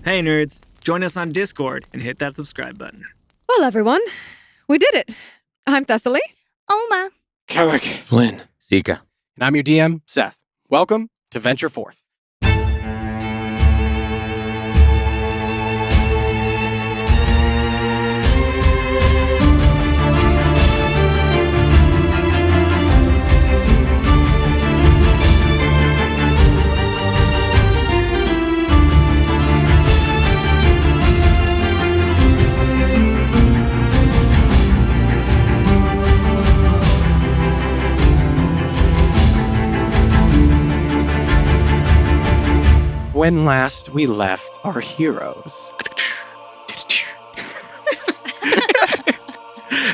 Hey nerds, join us on Discord and hit that subscribe button. Well, everyone, we did it. I'm Thessaly. Oma. Kellic. Flynn. Zika. And I'm your DM, Seth. Welcome to Venture Forth. When last we left our heroes.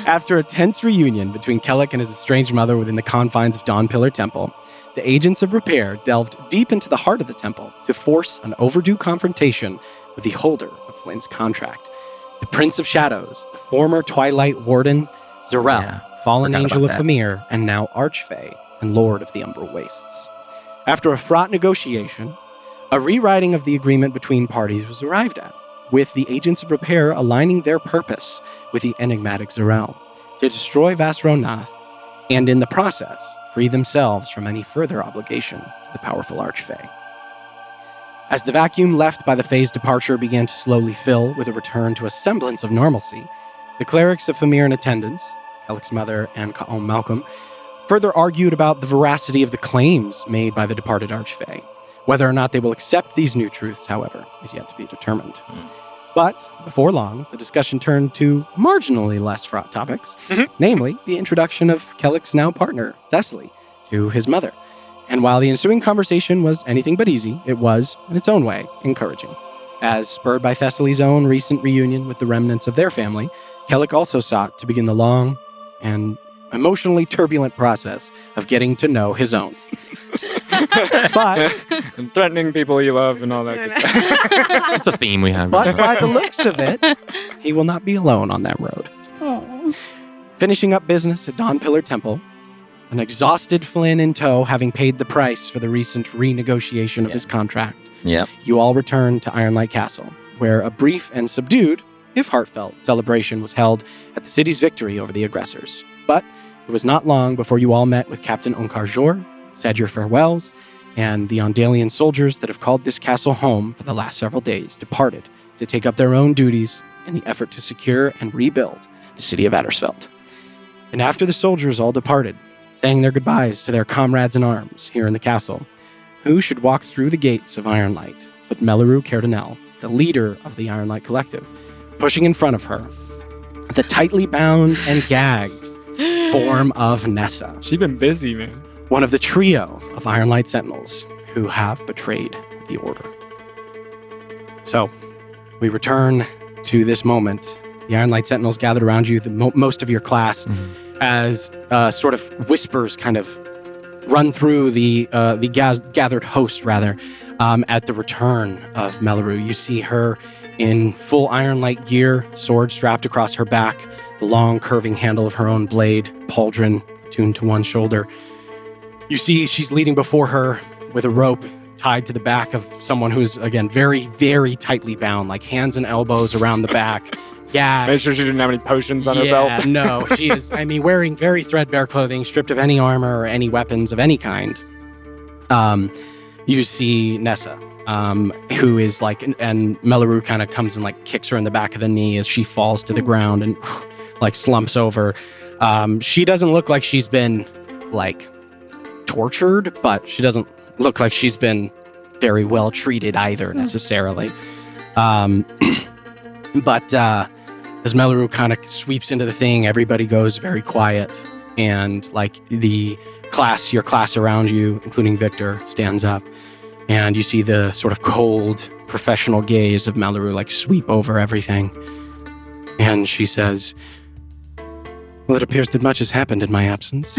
After a tense reunion between Kellic and his estranged mother within the confines of Dawn Pillar Temple, the agents of repair delved deep into the heart of the temple to force an overdue confrontation with the holder of Flynn's contract, the Prince of Shadows, the former Twilight Warden, Zarel, fallen angel of Famir, and now Archfey and Lord of the Umbral Wastes. After a fraught negotiation, a rewriting of the agreement between parties was arrived at, with the agents of repair aligning their purpose with the enigmatic Zarel to destroy Vasronath and in the process free themselves from any further obligation to the powerful Archfey. As the vacuum left by the Fae's departure began to slowly fill with a return to a semblance of normalcy, the clerics of Famir in attendance, Kellic's mother and Ka'om Malcolm, further argued about the veracity of the claims made by the departed Archfey. Whether or not they will accept these new truths, however, is yet to be determined. But before long, the discussion turned to marginally less fraught topics, namely the introduction of Kellic's now partner, Thessaly, to his mother. And while the ensuing conversation was anything but easy, it was, in its own way, encouraging. As spurred by Thessaly's own recent reunion with the remnants of their family, Kellic also sought to begin the long and emotionally turbulent process of getting to know his own. But And threatening people you love and all that good stuff. That's a theme we have. But by the looks of it, he will not be alone on that road. Aww. Finishing up business at Dawn Pillar Temple, an exhausted Flynn in tow, having paid the price for the recent renegotiation of his contract, Yep. you all return to Ironlight Castle, where a brief and subdued, if heartfelt, celebration was held at the city's victory over the aggressors. But it was not long before you all met with Captain Onkar Jor, said your farewells, and the Ondalian soldiers that have called this castle home for the last several days departed to take up their own duties in the effort to secure and rebuild the city of Addersfeld. And after the soldiers all departed, saying their goodbyes to their comrades in arms here in the castle, who should walk through the gates of Ironlight but Melaru Cardanel, the leader of the Ironlight Collective, pushing in front of her the tightly bound and gagged form of Nessa. She's been busy, man. One of the trio of Ironlight Sentinels who have betrayed the Order. So, we return to this moment. The Ironlight Sentinels gathered around you, most of your class, as sort of whispers kind of run through the gathered host, rather, at the return of Melaru. You see her in full Ironlight gear, sword strapped across her back, the long curving handle of her own blade, pauldron tuned to one shoulder. You see she's leading before her with a rope tied to the back of someone who's, again, very, very tightly bound, like hands and elbows around the back. Yeah. Make sure she didn't have any potions on her belt. No, she is, wearing very threadbare clothing, stripped of any armor or any weapons of any kind. You see Nessa, who is like, and Melaru kind of comes and like kicks her in the back of the knee as she falls to the ground and like slumps over. She doesn't look like she's been like tortured, but she doesn't look like she's been very well treated either necessarily. But as Melaru kind of sweeps into the thing, everybody goes very quiet, and like your class around you, including Victor, stands up, and you see the sort of cold, professional gaze of Melaru like sweep over everything. And she says, "Well, it appears that much has happened in my absence.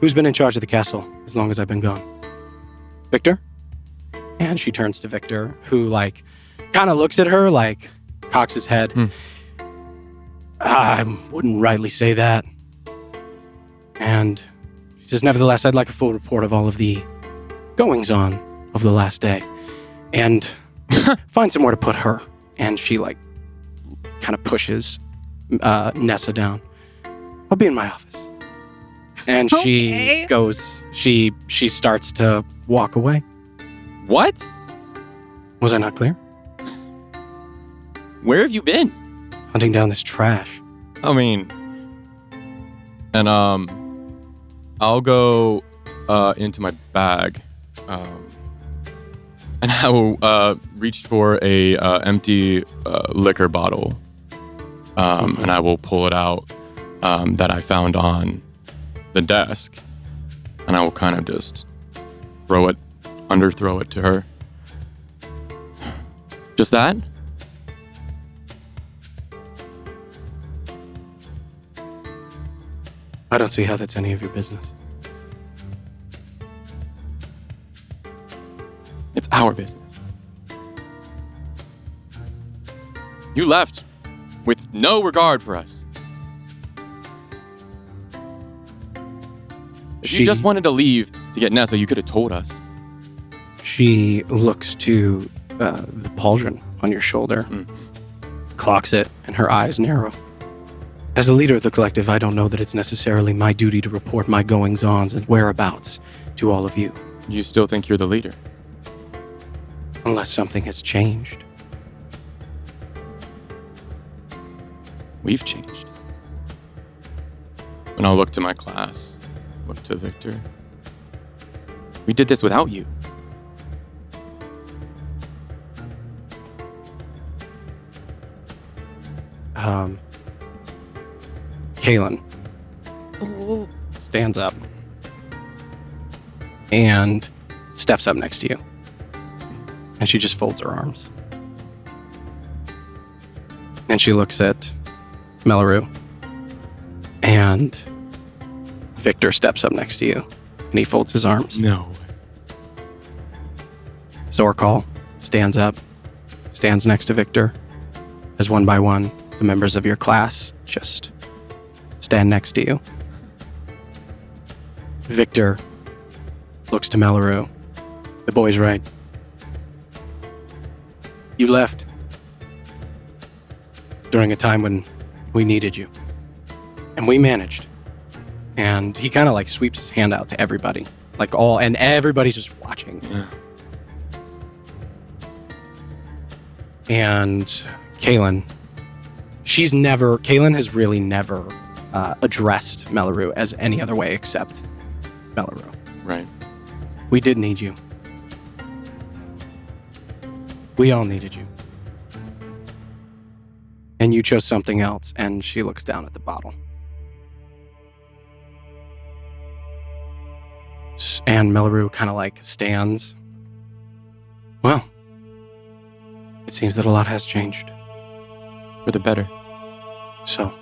Who's been in charge of the castle as long as I've been gone? Victor?" And she turns to Victor, who like kind of looks at her, like cocks his head. "I wouldn't rightly say that." And she says, "Nevertheless, I'd like a full report of all of the goings-on of the last day. And Find somewhere to put her. And she kind of pushes Nessa down. I'll be in my office. And she Okay. goes, she starts to walk away. What? Was I not clear? Where have you been? Hunting down this trash. I mean, and I'll go into my bag, and I will reach for a empty liquor bottle, and I will pull it out that I found on the desk, and I will kind of just throw it to her. Just that? I don't see how that's any of your business. It's our business. You left with no regard for us. If you just wanted to leave to get Nessa, you could have told us. She looks to the pauldron on your shoulder, clocks it, and her eyes narrow. As a leader of the collective, I don't know that it's necessarily my duty to report my goings-ons and whereabouts to all of you. You still think you're the leader? Unless something has changed. We've changed. And I'll look to my class, look to Victor. We did this without you. Kaylin Oh. stands up and steps up next to you. And she just folds her arms. And she looks at Melleru. And Victor steps up next to you. And he folds his arms. No. Zorkal stands up, stands next to Victor. As one by one, the members of your class just stand next to you. Victor looks to Melleru. The boy's right. You left during a time when we needed you. And we managed. And he kind of sweeps his hand out to everybody. And everybody's just watching. Yeah. And Kaylin has really never addressed Melleru as any other way except Melleru. Right. We did need you. We all needed you. And you chose something else, and she looks down at the bottle. And Melleru kind of stands. Well, it seems that a lot has changed. For the better. So,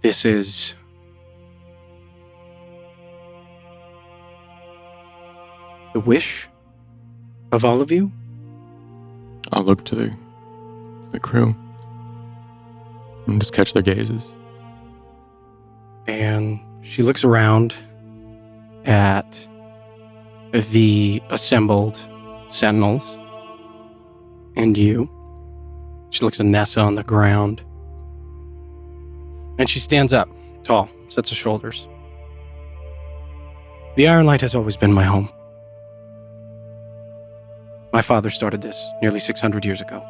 this is the wish of all of you? I'll look to the crew and just catch their gazes. And she looks around at the assembled sentinels and you. She looks at Nessa on the ground. And she stands up, tall, sets her shoulders. The Iron Light has always been my home. My father started this nearly 600 years ago.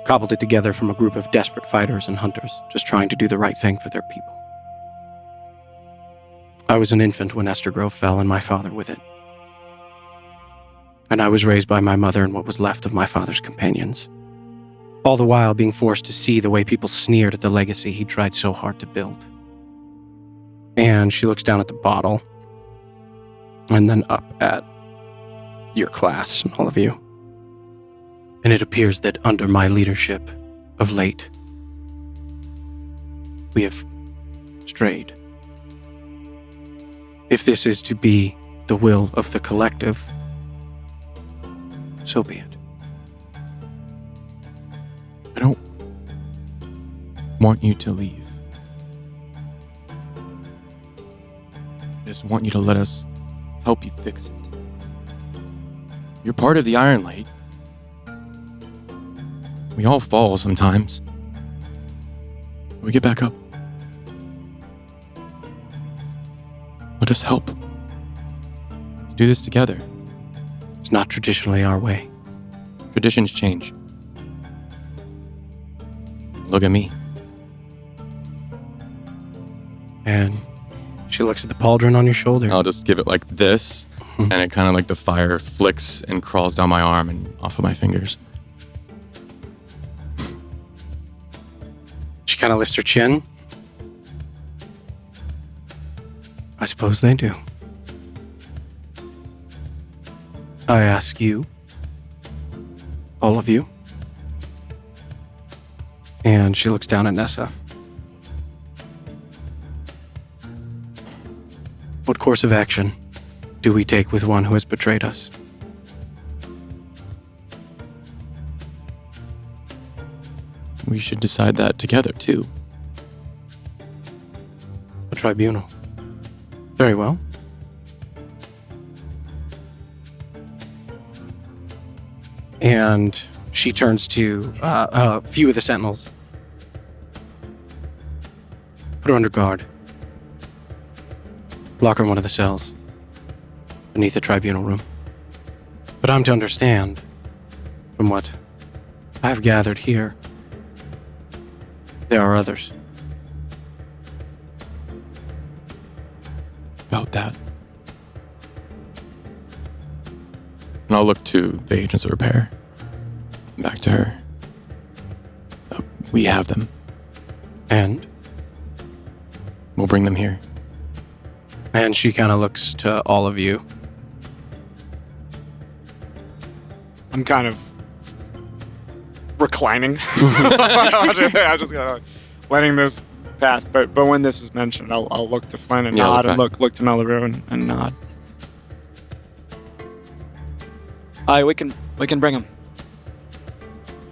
Cobbled it together from a group of desperate fighters and hunters, just trying to do the right thing for their people. I was an infant when Estergrove fell, and my father with it. And I was raised by my mother and what was left of my father's companions. All the while being forced to see the way people sneered at the legacy he tried so hard to build. And she looks down at the bottle, and then up at your class and all of you. And it appears that under my leadership of late, we have strayed. If this is to be the will of the collective, so be it. I don't want you to leave. I just want you to let us help you fix it. You're part of the Iron Light. We all fall sometimes. We get back up. Let us help. Let's do this together. It's not traditionally our way. Traditions change. Look at me. And she looks at the pauldron on your shoulder. I'll just give it like this, and it kind of like the fire flicks and crawls down my arm and off of my fingers. She kind of lifts her chin. I suppose they do. I ask you, all of you. And she looks down at Nessa. What course of action do we take with one who has betrayed us? We should decide that together, too. The tribunal. Very well. And she turns to a few of the sentinels. Put her under guard. Lock her in one of the cells beneath the tribunal room. But I'm to understand, from what I've gathered here, there are others. About that. And I'll look to the agents of repair. Back to her. We have them. And We'll bring them here. she kind of looks to all of you. I'm kind of reclining. I just got letting this pass. But when this is mentioned, I'll look to Flynn and Yeah, nod, look and back. look to Mellaroo and nod. Aye, we can bring him.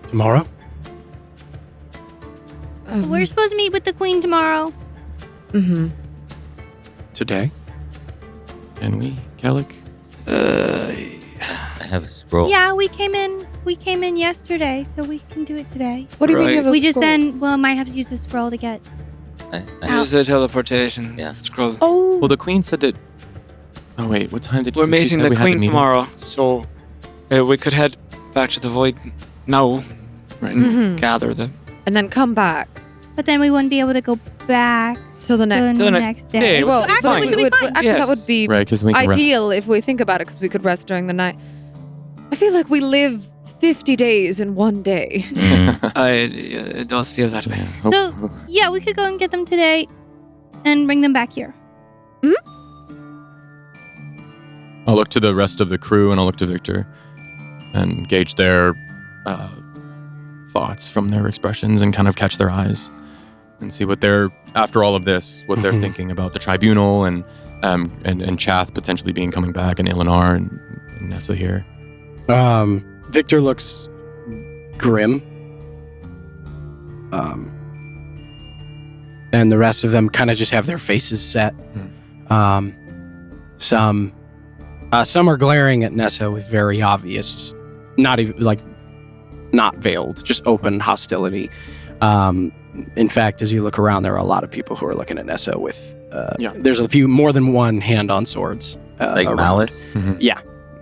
Tomorrow? We're supposed to meet with the queen tomorrow. Mm-hmm. Today? Can we, Kellic? I have a scroll. Yeah, we came in yesterday, so we can do it today. What do you mean Right. you have a We just scroll? then, might have to use the scroll to get. I Use the teleportation. Yeah. Scroll. Oh. Well, the queen said that... Oh, wait. What time did We're she meeting said the we had queen meeting? tomorrow, so we could head back to the void now Right. and Mhm. gather them. And then come back But then we wouldn't be able to go back till the next. the The next, next day. day. Well, So actually, fine. we should be fine. Actually, Yes. that would be Right, because we can ideal rest. if we think about it, because we could rest during the night. I feel like we live 50 days in one day. It does feel that way. So, yeah, we could go and get them today and bring them back here. I'll look to the rest of the crew and I'll look to Victor and gauge their thoughts from their expressions and kind of catch their eyes and see what they're, after all of this, what they're Mhm. thinking about the tribunal and Chath potentially coming back and Ilinar and Nessa here. Victor looks grim. And the rest of them kind of just have their faces set. Some are glaring at Nessa with very obvious, not even like, not veiled, just open hostility. In fact, as you look around, there are a lot of people who are looking at Nessa with, there's a few, more than one hand on swords. like around. malice.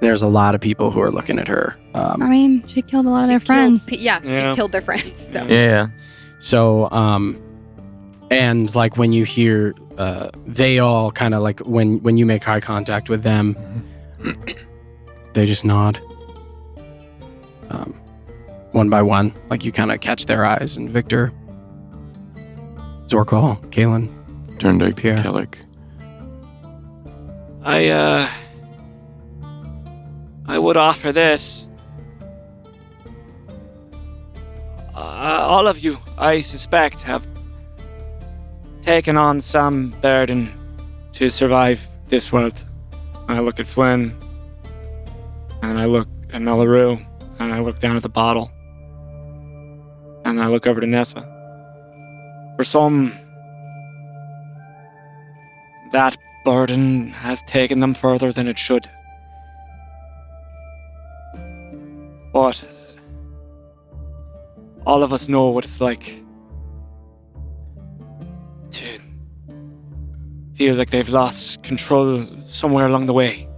There's a lot of people who are looking at her. I mean, she killed a lot of their friends. Yeah, Yeah. he killed their friends. So. Yeah. So, and like when you hear, they all kind of like when you make eye contact with them, they just nod. One by one, like you kind of catch their eyes. And Victor, Zorkal, Kalen, Turn to Pierre. Kellic. I would offer this. All of you, I suspect, have taken on some burden to survive this world. I look at Flynn, and I look at Mellaroo, and I look down at the bottle, and I look over to Nessa. For some, that burden has taken them further than it should. But all of us know what it's like to feel like they've lost control somewhere along the way.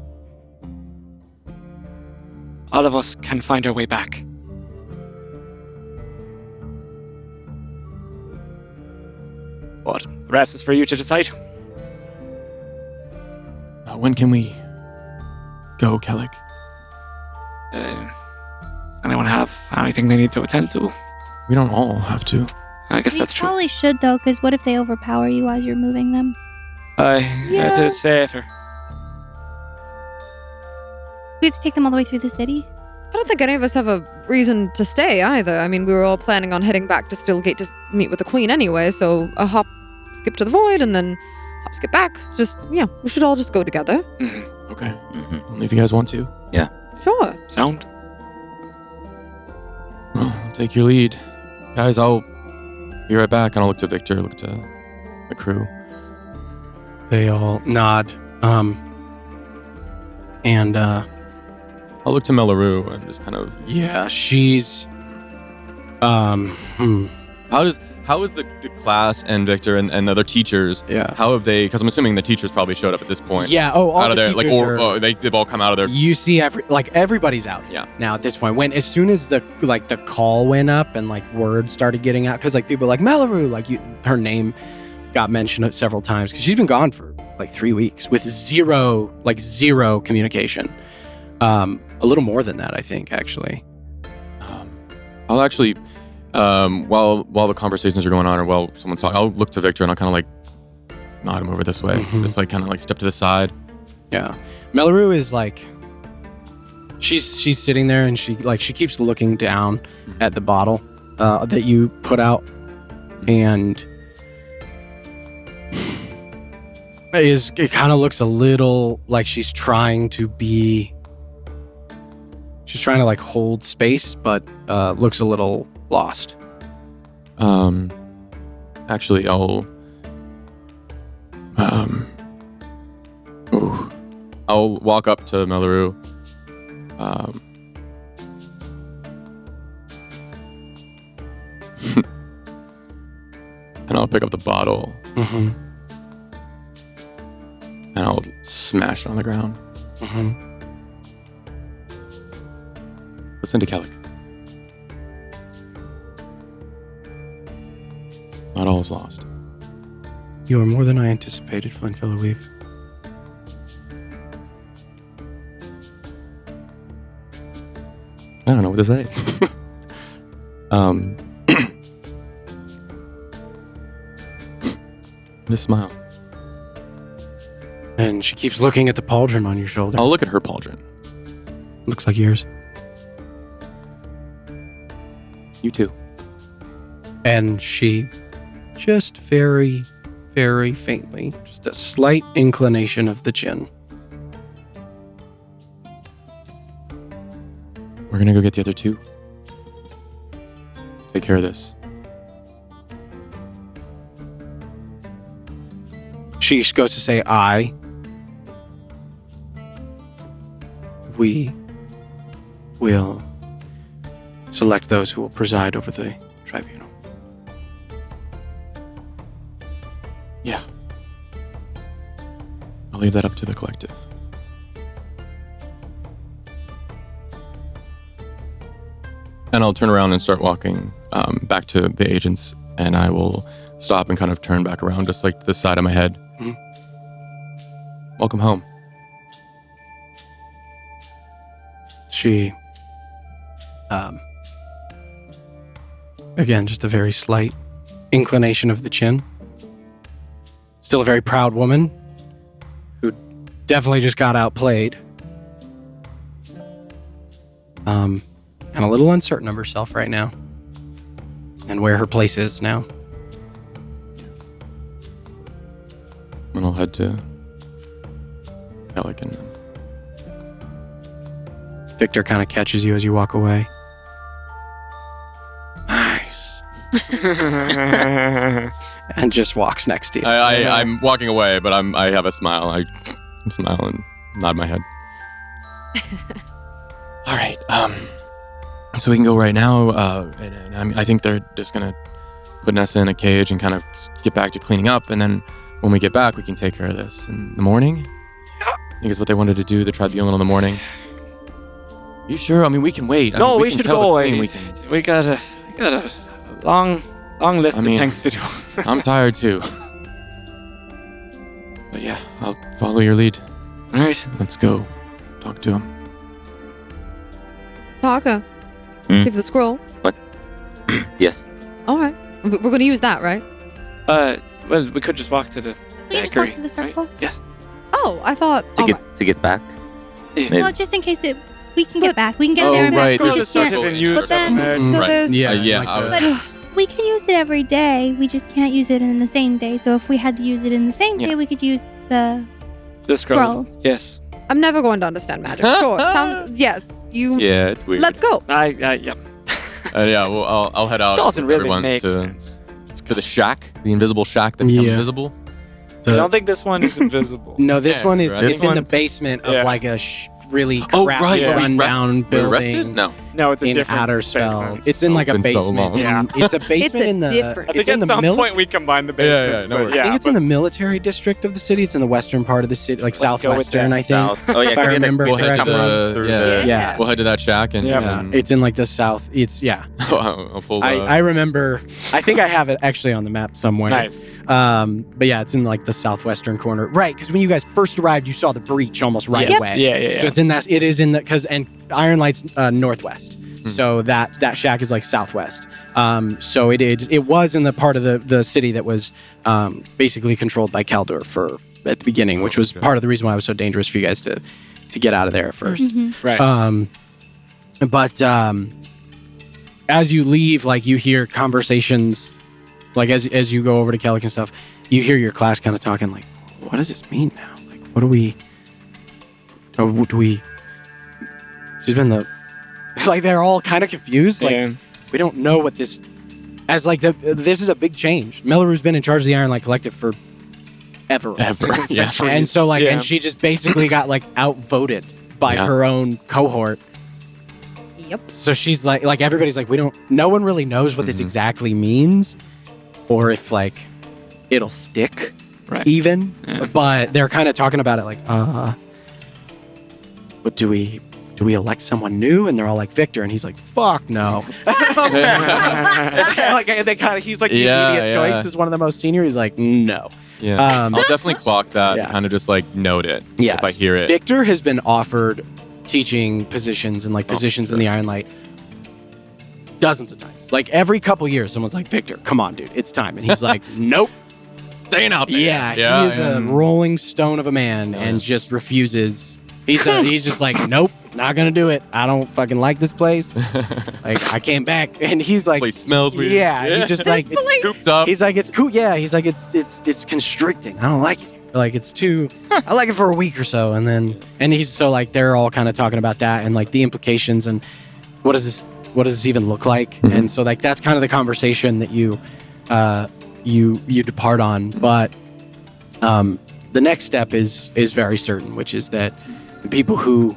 All of us can find our way back. But the rest is for you to decide. When can we go, Kellic? Anyone have anything they need to attend to? We don't all have to. I guess We that's true. probably should, though, because what if they overpower you while you're moving them? Yeah, it's safer. We have to take them all the way through the city? I don't think any of us have a reason to stay either. I mean, we were all planning on heading back to Stillgate to meet with the Queen anyway, so a hop, skip to the Void, and then hop, skip back. It's just, yeah, we should all just go together. Mm-hmm. Okay. Only if you guys want to. Sure. Sound? Well, I'll take your lead. Guys, I'll be right back, and I'll look to Victor, look to the crew. They all nod. And I'll look to Melaroo and just kind of... yeah, she's How is the class and Victor and the other teachers, yeah. how have they... Because I'm assuming the teachers probably showed up at this point. Yeah, all Out of the there, like, teachers are- they've all come out of there. You see everybody's out. Yeah. Now at this point, as soon as the call went up and like word started getting out, because like people were like Melaroo, like her name got mentioned several times because she's been gone for like 3 weeks with zero communication. A little more than that, I think, actually. I'll actually, while the conversations are going on or while someone's talking, I'll look to Victor and I'll kind of like nod him over this way. Mhm. Just like kind of like step to the side. Yeah. Melaroo is like, she's sitting there and she keeps looking down at the bottle that you put out, and it kind of looks a little like she's trying to like hold space, but looks a little lost. Actually, I'll walk up to Melaroo. And I'll pick up the bottle Mm-hmm. and I'll smash it on the ground. Mm-hmm. Listen to Kellic. Not all is lost. You are more than I anticipated, Flint Fillowweave. I don't know what to say. Just smile. And she keeps looking at the pauldron on your shoulder. I'll look at her pauldron. Looks like yours. You too. And she just very, very faintly, just a slight inclination of the chin. We're gonna go get the other two. Take care of this. She goes to say, we will select those who will preside over the tribunal. Yeah. I'll leave that up to the collective. And I'll turn around and start walking back to the agents, and I will stop and kind of turn back around, just like to the side of my head. Mhm. Welcome home. She, again, just a very slight inclination of the chin. Still a very proud woman who definitely just got outplayed. And a little uncertain of herself right now and where her place is now. And I'll head to Kellic and them. Victor kind of catches you as you walk away. Nice. And just walks next to you. I'm walking away, but I have a smile. I smile and nod my head. All right. So we can go right now. I think they're just gonna put Nessa in a cage and kind of get back to cleaning up, and then when we get back, we can take care of this in the morning. I think it's what they wanted to do. The tribunal in the morning. You sure? I mean, we can wait. No, we can should tell the go queen away. We got a long list of things to do. I'm tired too. But yeah, I'll follow your lead. All right. Let's go talk to him. Taka, Hmm? give the scroll. Yes. All right. We're going to use that, right? Well, we could just walk to the We just bakery. walk to the right? circle. Yes. Oh, I thought. To get back. Maybe. Well, just in case we can get But- back. We can get Oh, there and right, back. We there's just a can't. circle. Didn't use But then- them, So Right. there's. Yeah, yeah, like I was- But we can use it every day. We just can't use it in the same day. So if we had to use it in the same Yeah. day, we could use the the scroll. scroll. Yes. I'm never going to understand magic. Sure. Sounds. Yes. You. Yeah, it's weird. Let's go. Yeah. Yeah, well, I'll head out. Doesn't with really everyone make to sense. the shack, the invisible shack that becomes Yeah. visible. I don't think this one is invisible. No, this Yeah, one is. right. It's This in the one- basement of Yeah. like a really Oh, crappy, right. Yeah. rundown We're building. arrested? No. No, it's a in different Adderspell. basement. It's in like a Been so basement. long. Yeah. It's a basement a in the. different- I think It's in at the some military. point we combine the Yeah, yeah, basements. no but worries. yeah, I think it's in the military district of the city. It's in the western part of the city, like Let's go with southwestern. that. I think. South. Oh yeah. If I remember We'll head to correctly. Through the Yeah. We'll head to that shack and Yeah. It's in like the south. It's I'll pull. I remember. I think I have it actually on the map somewhere. nice. But yeah, it's in like the southwestern corner, right? Because when you guys first arrived, you saw the breach almost right Yes. away. Yeah. So it's in that. It is in the and Ironlight's northwest. So that shack is like southwest. So it was in the part of the city that was basically controlled by Kaldor for at the beginning, which was Okay. part of the reason why it was so dangerous for you guys to get out of there first. Right. But as you leave, like you hear conversations, like as you go over to Kellic and stuff, you hear your class kind of talking like, "What does this mean now? Like, what do we? Oh, do we?" She's been the like they're all kind of confused. Like Yeah. we don't know what this as like this is a big change. Melaru's been in charge of the Ironlight Collective for ever. Yeah. And so like Yeah. and she just basically got like outvoted by Yeah. her own cohort. Yep. So she's like everybody's like no one really knows what this Mhm. exactly means or if like it'll stick Right. even. Yeah. But they're kind of talking about it like but do we elect someone new? And they're all like Victor and he's like fuck no. Like they kind of he's like the Yeah, immediate yeah. choice is one of the most senior. He's like no. Yeah. Um, I'll definitely clock that yeah. and kind of just like note it Yes. if I hear it. Victor has been offered teaching positions and like positions in the Iron Light dozens of times. Like every couple years, someone's like, Victor, come on, dude, it's time. And he's like, nope. Staying out there. Yeah, he is a rolling stone of a man and just refuses. He's just like, nope, not gonna do it. I don't fucking like this place. Like I came back and he's like, Place smells weird. yeah, he's just like, it's, Cooped up. he's like, it's cool. Yeah, he's like, it's constricting. I don't like it. Like it's too. I like it for a week or so, and he's so like they're all kind of talking about that and like the implications and what does this even look like? Mhm. And so like that's kind of the conversation that you depart on. But the next step is very certain, which is that the people who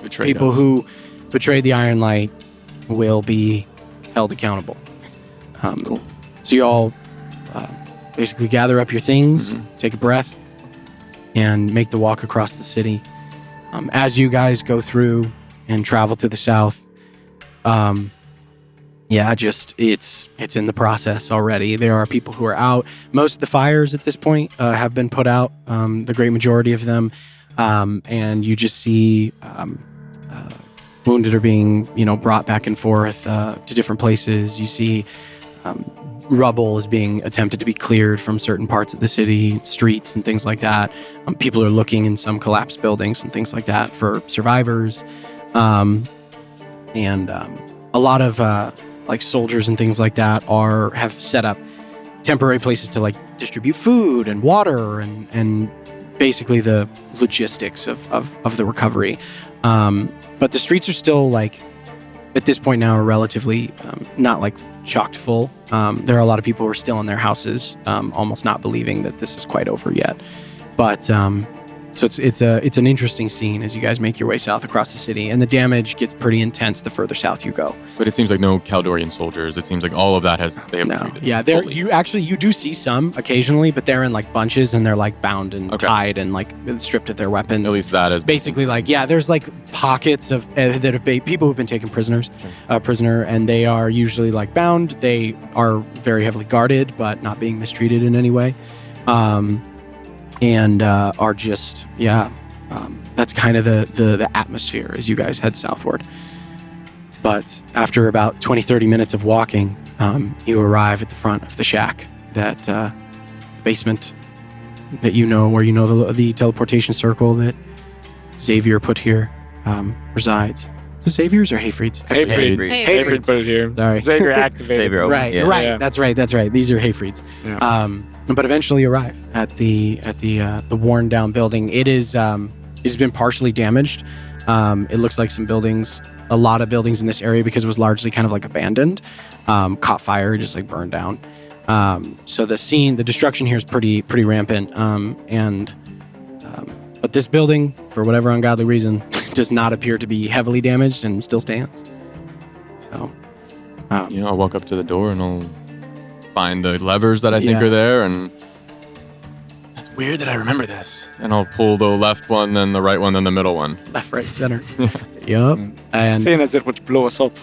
Betrayed people us. who betrayed the Iron Light will be held accountable. Cool. So you all basically gather up your things, Mhm. take a breath, and make the walk across the city. As you guys go through and travel to the south, it's in the process already. There are people who are out. Most of the fires at this point have been put out, the great majority of them. And you just see wounded are being, brought back and forth to different places. You see rubble is being attempted to be cleared from certain parts of the city, streets and things like that. People are looking in some collapsed buildings and things like that for survivors. And a lot of like soldiers and things like that have set up temporary places to like distribute food and water and basically the logistics of the recovery. But the streets are still like at this point now are relatively not like chocked full. There are a lot of people who are still in their houses, almost not believing that this is quite over yet. But So it's an interesting scene as you guys make your way south across the city, and the damage gets pretty intense the further south you go. But it seems like no Caldorian soldiers. It seems like all of that they have No, retreated. yeah, fully. you do see some occasionally, but they're in like bunches and they're like bound and tied and like stripped of their weapons. At least that is basically like there's like pockets of that have been people who've been taken prisoner, and they are usually like bound. They are very heavily guarded, but not being mistreated in any way. And are just that's kind of the atmosphere as you guys head southward. But after about 20-30 minutes of walking, you arrive at the front of the shack, that basement that where the teleportation circle that Xavier put here resides. Is it Xavier's or Hayfried's? Hayfried. Hayfried put it here. Sorry. Xavier activated. Xavier, Right, yeah. right. Yeah. That's right. These are Hayfried's. Yeah. But eventually arrive at the worn down building. It has been partially damaged. It looks like a lot of buildings in this area, because it was largely kind of like abandoned, caught fire, just like burned down. So the destruction here is pretty rampant. But this building, for whatever ungodly reason, does not appear to be heavily damaged and still stands. So, I'll walk up to the door and I'll find the levers that I think Yeah. are there, and that's weird that I remember this. And I'll pull the left one, then the right one, then the middle one. left, right, center. Yup. And Seeing as it would blow us up,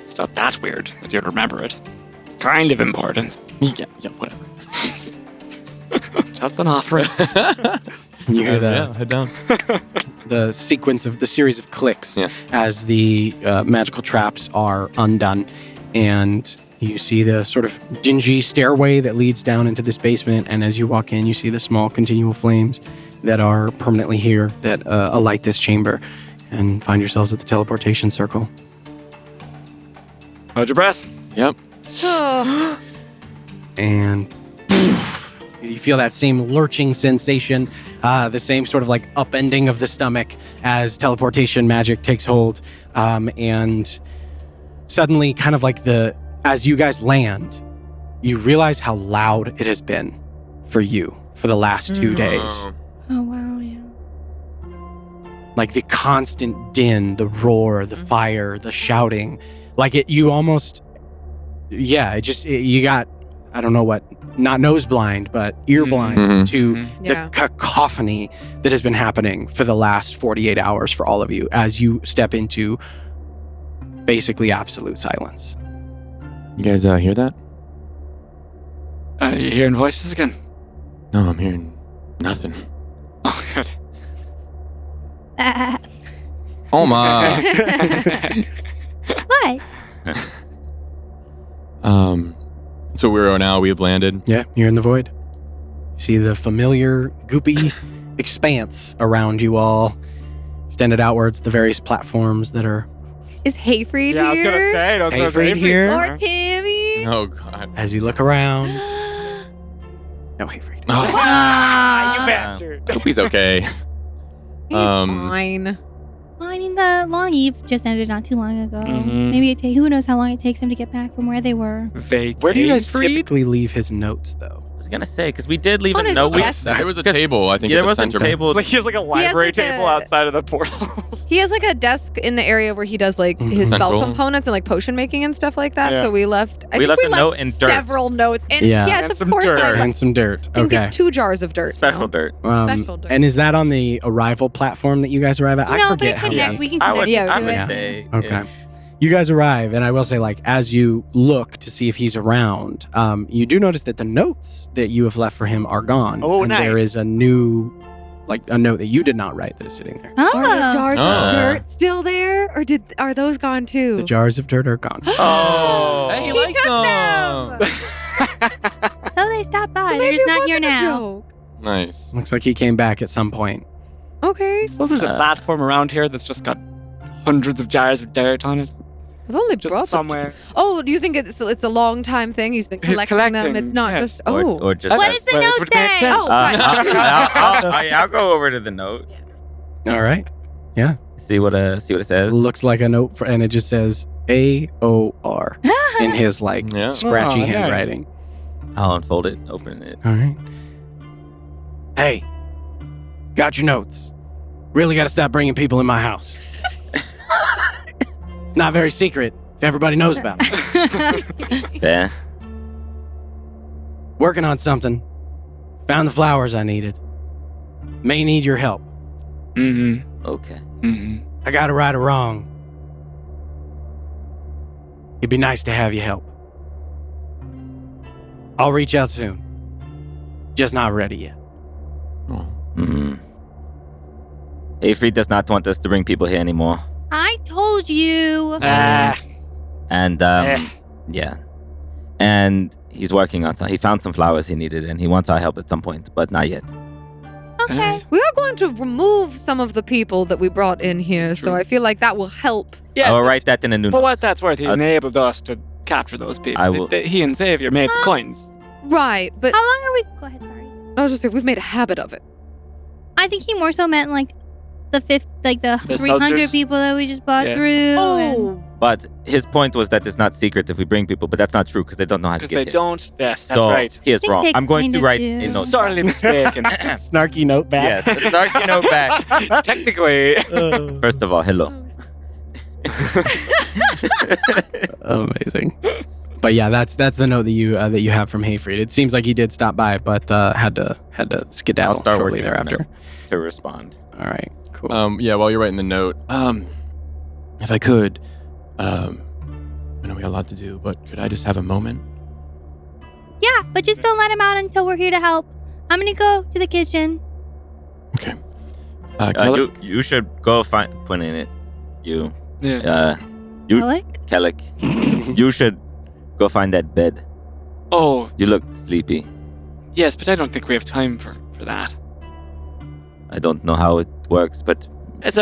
it's not that weird that you'd remember it. It's kind of important. Yeah, whatever. Just an offering. you hear head down. the series of clicks as the magical traps are undone, and you see the sort of dingy stairway that leads down into this basement. And as you walk in, you see the small continual flames that are permanently here that alight this chamber, and find yourselves at the teleportation circle. Hold your breath. Yep. Oh. And you feel that same lurching sensation, the same sort of like upending of the stomach as teleportation magic takes hold. And suddenly, kind of like as you guys land, you realize how loud it has been for you for the last 2 days. Oh, wow, yeah. Like the constant din, the roar, the fire, the shouting. Like you almost, you got, I don't know what, not nose blind, but ear blind Mhm. to Yeah. the cacophony that has been happening for the last 48 hours for all of you as you step into basically absolute silence. You guys hear that? You hearing voices again? No, I'm hearing nothing. Oh, good. Oh my. What? So we've landed. Yeah, you're in the void. See the familiar goopy expanse around you all, extended outwards, the various platforms that are Is Hayfried Yeah, I was here? gonna say. I was gonna Hayfried say here? Or Timmy? Oh god. as you look around. No, Hayfried. Oh, Ah, you Ah. bastard. I hope he's okay. He's fine. Well, I mean, the long eve just ended not too long ago. Mhm. Maybe who knows how long it takes him to get back from where they were. Where do you guys Freed? typically leave his notes, though? I was gonna say, because we did leave On a his note. desk. There was a 'cause- table, I think, Yeah, at there the was a center. table. It's like he has like a library like table a- outside of the portals. He has like a desk in the area where he does like his Central. spell components and like potion making and stuff like that. Yeah. So we left. I We think left we a left note and dirt. several notes. And Yeah. yes, And of some course. dirt. I And some dirt. think Okay. it's 2 jars of dirt. Special now. dirt. Special dirt. And is that on the arrival platform that you guys arrive at? I no, forget but how connect. many. We can I connect. would, Yeah, I do would it. say. Okay. ish. You guys arrive, and I will say, like, as you look to see if he's around, you do notice that the notes that you have left for him are gone. Oh, and nice. there is a new, like, a note that you did not write that is sitting there. Oh. Are the jars Oh. of dirt still there, or are those gone too? The jars of dirt are gone. Oh. Hey, He like took them. So they stopped by. So They're maybe just it not here wasn't a now. joke. Nice. Looks like he came back at some point. Okay, I suppose there's a platform around here that's just got hundreds of jars of dirt on it. I've only Just brought them. somewhere. Oh, do you think it's a long time thing? He's been He's collecting them. collecting, It's not yes. just Or just. What does the Well, it note would make say? sense. Oh, right. I'll go over to the note. All right. See what it says. Looks like a note, and it just says AOR in his, like, Yeah. scratchy Oh, nice. handwriting. I'll unfold it, open it. All right. Hey, Got your notes. Really got to stop bringing people in my house. It's not very secret if everybody knows about it. Fair. Working on something. Found the flowers I needed. May need your help. Mm-hmm. Okay. Mm-hmm. I got to right a wrong. It'd be nice to have you help. I'll reach out soon. Just not ready yet. Hmm. Avery does not want us to bring people here anymore. I told you. And, yeah. And he's working on some. He found some flowers he needed, and he wants our help at some point, but not yet. Okay. We are going to remove some of the people that we brought in here, That's so true. I feel like that will help. I will write that in a new For note. what that's worth, he I'll- enabled us to capture those people. I will- He and Xavier made coins. Right, but How long are we? Go ahead. Sorry. I was just saying, we've made a habit of it. I think he more so meant like the The 300 soldiers? people that we just bought Yes. through. and- Oh, But his point was that it's not secret if we bring people, but that's not true because they don't know how to Because get they here. don't. Yes, that's So right. he is think wrong. they I'm going kind to of write do. a note. Sorely mistaken. Snarky note back. Yes, a snarky note back. Technically. First of all, hello. Amazing. But yeah, that's the note that you have from Hayfried. It seems like he did stop by, but had to skedaddle I'll start shortly working on thereafter. to respond. All right, cool. Yeah, while you're writing the note, if I could, I know we got a lot to do, but could I just have a moment? Yeah, but just don't let him out until we're here to help. I'm gonna go to the kitchen. Okay. Kelly- You should go find. Put in it. You. Yeah. You- Alec? Kellic. You should go find that bed. Oh, You look sleepy. yes, but I don't think we have time for that. I don't know how it works, but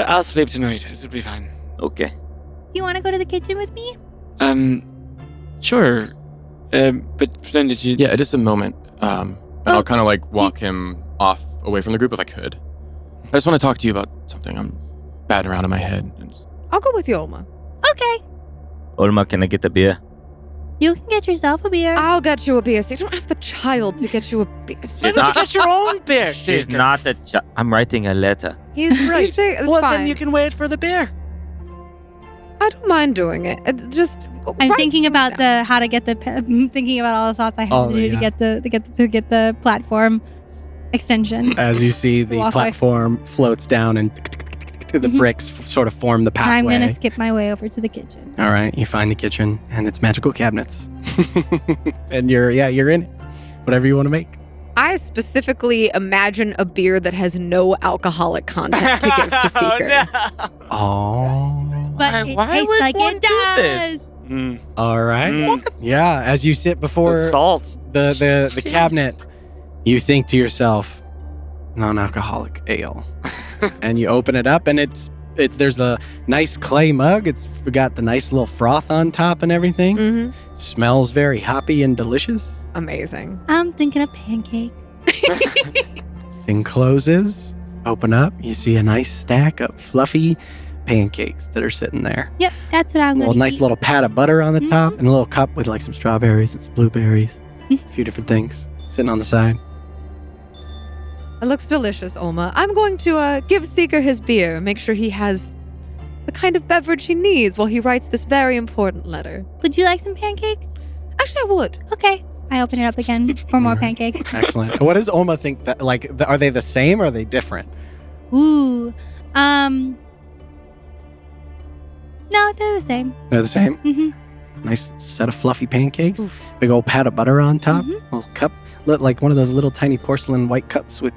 I'll sleep tonight. It'll be fine. okay. Do you want to go to the kitchen with me? Sure. But Flynn, did you? Yeah, just a moment. And Oh, I'll kind of like walk him off away from the group if I could. I just want to talk to you about something. I'm batting around in my head. And just, I'll go with you, Oma. Okay. Olma, can I get a beer? You can get yourself a beer. I'll get you a beer. See, don't ask the child to get you a beer. Why don't you get your own beer? She's Shaker? not a I'm writing a letter. He's Right. It's Well, fine. then you can wait for the beer. I don't mind doing it. It's just. I'm write thinking it about down. how to get the thinking about all the thoughts I have Oh, to do yeah. to get the platform extension. As you see, the Walkway. platform floats down and the Mhm. bricks sort of form the And I'm pathway. gonna skip my way over to the kitchen. All right, you find the kitchen and its magical cabinets, and you're in it. Whatever you want to make. I specifically imagine a beer that has no alcoholic content to give to Seeker. Oh. But it why tastes would like one it do does. this? All right. Mm. Yeah, as you sit before The salt. the cabinet, you think to yourself, non-alcoholic ale, and you open it up, and it's there's a nice clay mug. It's got the nice little froth on top and everything. Mm-hmm. Smells very hoppy and delicious. Amazing. I'm thinking of pancakes. Thing closes. Open up. You see a nice stack of fluffy pancakes that are sitting there. Yep, that's what I'm A gonna nice eat. little pat of butter on the top, Mhm. and a little cup with like some strawberries and some blueberries, Mhm. a few different things sitting on the side. It looks delicious, Oma. I'm going to give Seeker his beer. Make sure he has the kind of beverage he needs while he writes this very important letter. Would you like some pancakes? Actually, I would. Okay. I open it up again for more pancakes. Excellent. What does Oma think that are they the same or are they different? Ooh. No, they're the same. They're the same. Mm-hmm. Nice set of fluffy pancakes. Oof. Big old pat of butter on top. Mhm. Little cup, like one of those little tiny porcelain white cups with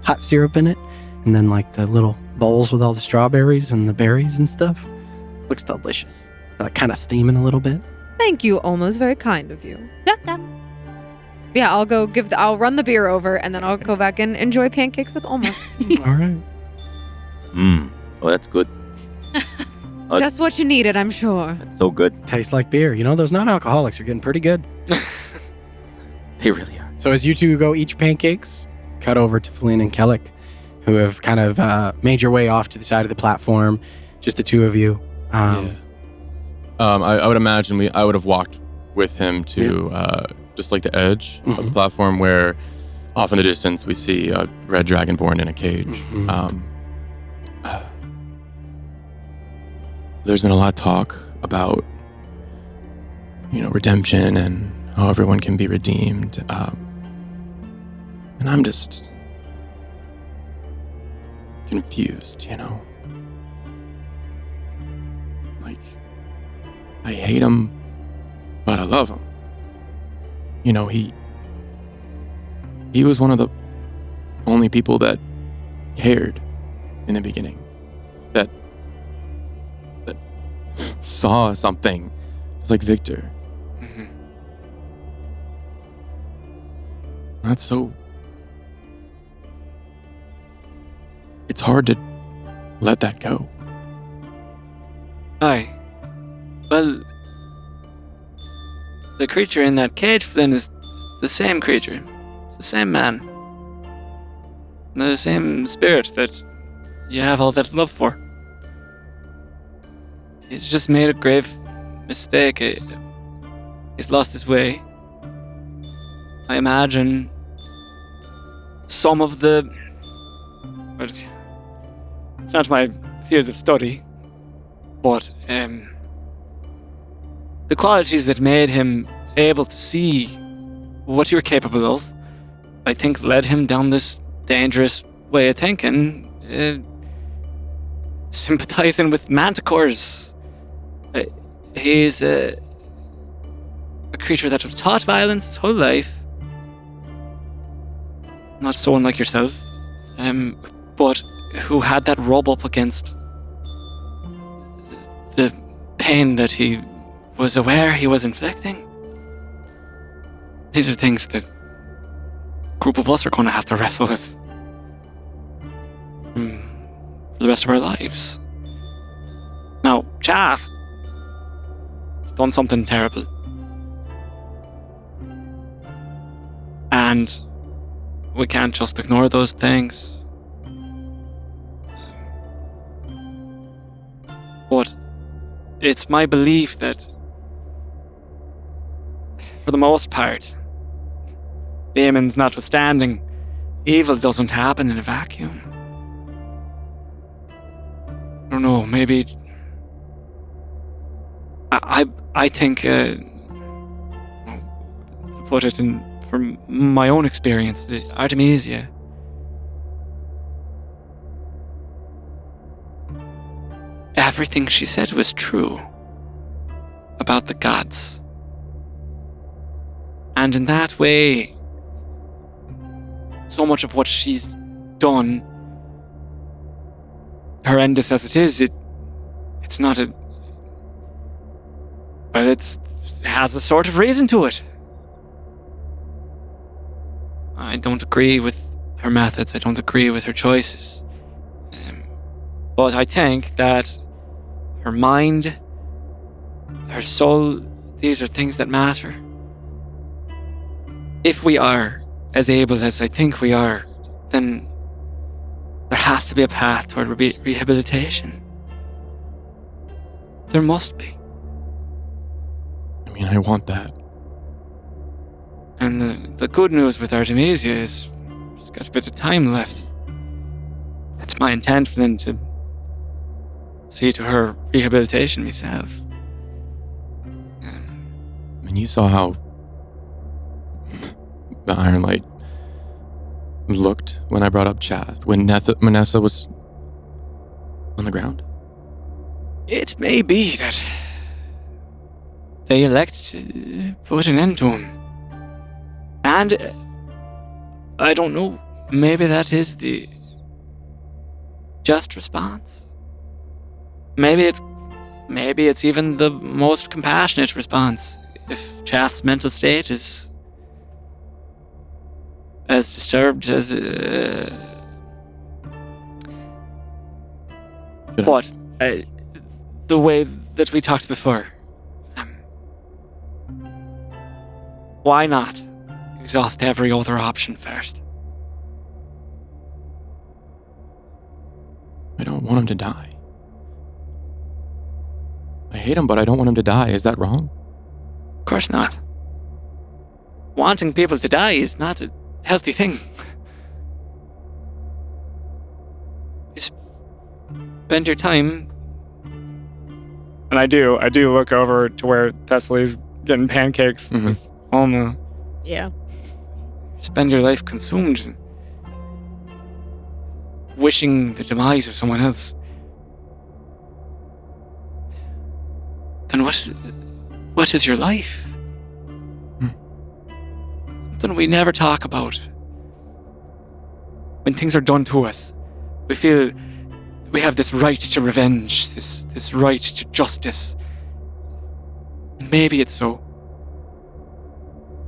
hot syrup in it, and then like the little bowls with all the strawberries and the berries and stuff. Looks delicious. Like kind of steaming a little bit. Thank you, Oma. It's very kind of you. Welcome. Yeah, I'll go I'll run the beer over and then I'll go back and enjoy pancakes with Oma. All right. Oh, that's good. Oh, Just what you needed, I'm sure. That's so good. Tastes like beer. You know, those non-alcoholics are getting pretty good. They really are. So as you two go eat your pancakes, cut over to Flynn and Kellic, who have kind of made your way off to the side of the platform. Just the two of you. I would imagine I would have walked with him to just like the edge of the Mhm. platform where Off in the distance, we see a red dragonborn in a cage. Mhm. There's been a lot of talk about, redemption and how everyone can be redeemed. And I'm just confused, Like, I hate him, but I love him. He was one of the only people that cared in the beginning. That saw something. It's like Victor. Mhm. That's so... It's hard to let that go. Aye. Well, the creature in that cage, Flynn, is the same creature. It's the same man. The same spirit that you have all that love for. He's just made a grave mistake. He's lost his way. I imagine some of the... Well, it's not my field of study, but the qualities that made him able to see what you're capable of, I think led him down this dangerous way of thinking, sympathizing with manticores. He's a creature that was taught violence his whole life. Not so unlike yourself, but who had that rub up against the pain that he was aware he was inflicting. These are things that a group of us are going to have to wrestle with for the rest of our lives. Now, Chaff has done something terrible. And we can't just ignore those things. But it's my belief that, for the most part, demons notwithstanding, evil doesn't happen in a vacuum. I don't know, maybe... I think, to put it in from my own experience, Artemisia, everything she said was true about the gods. And in that way, so much of what she's done, horrendous as it is, it's not a... Well, it has a sort of reason to it. I don't agree with her methods. I don't agree with her choices. But I think that her mind, her soul, these are things that matter. If we are as able as I think we are, then there has to be a path toward rehabilitation. There must be. I mean, I want that. And the good news with Artemisia is she's got a bit of time left. It's my intent for them to see to her rehabilitation myself. I mean, you saw how the Iron Light looked when I brought up Chath, when Manessa was on the ground. It may be that they elect to put an end to him. And I don't know, maybe that is the just response. Maybe it's even the most compassionate response if Chath's mental state is as disturbed as but the way that we talked before. Why not exhaust every other option first? I don't want him to die. I hate him, but I don't want him to die. Is that wrong? Of course not. Wanting people to die is not healthy thing. You spend your time, and I do look over to where Thessaly's getting pancakes with Alma. Yeah. Spend your life consumed, wishing the demise of someone else. Then what is your life? Something we never talk about. When things are done to us, we feel we have this right to revenge, this right to justice. And maybe it's so.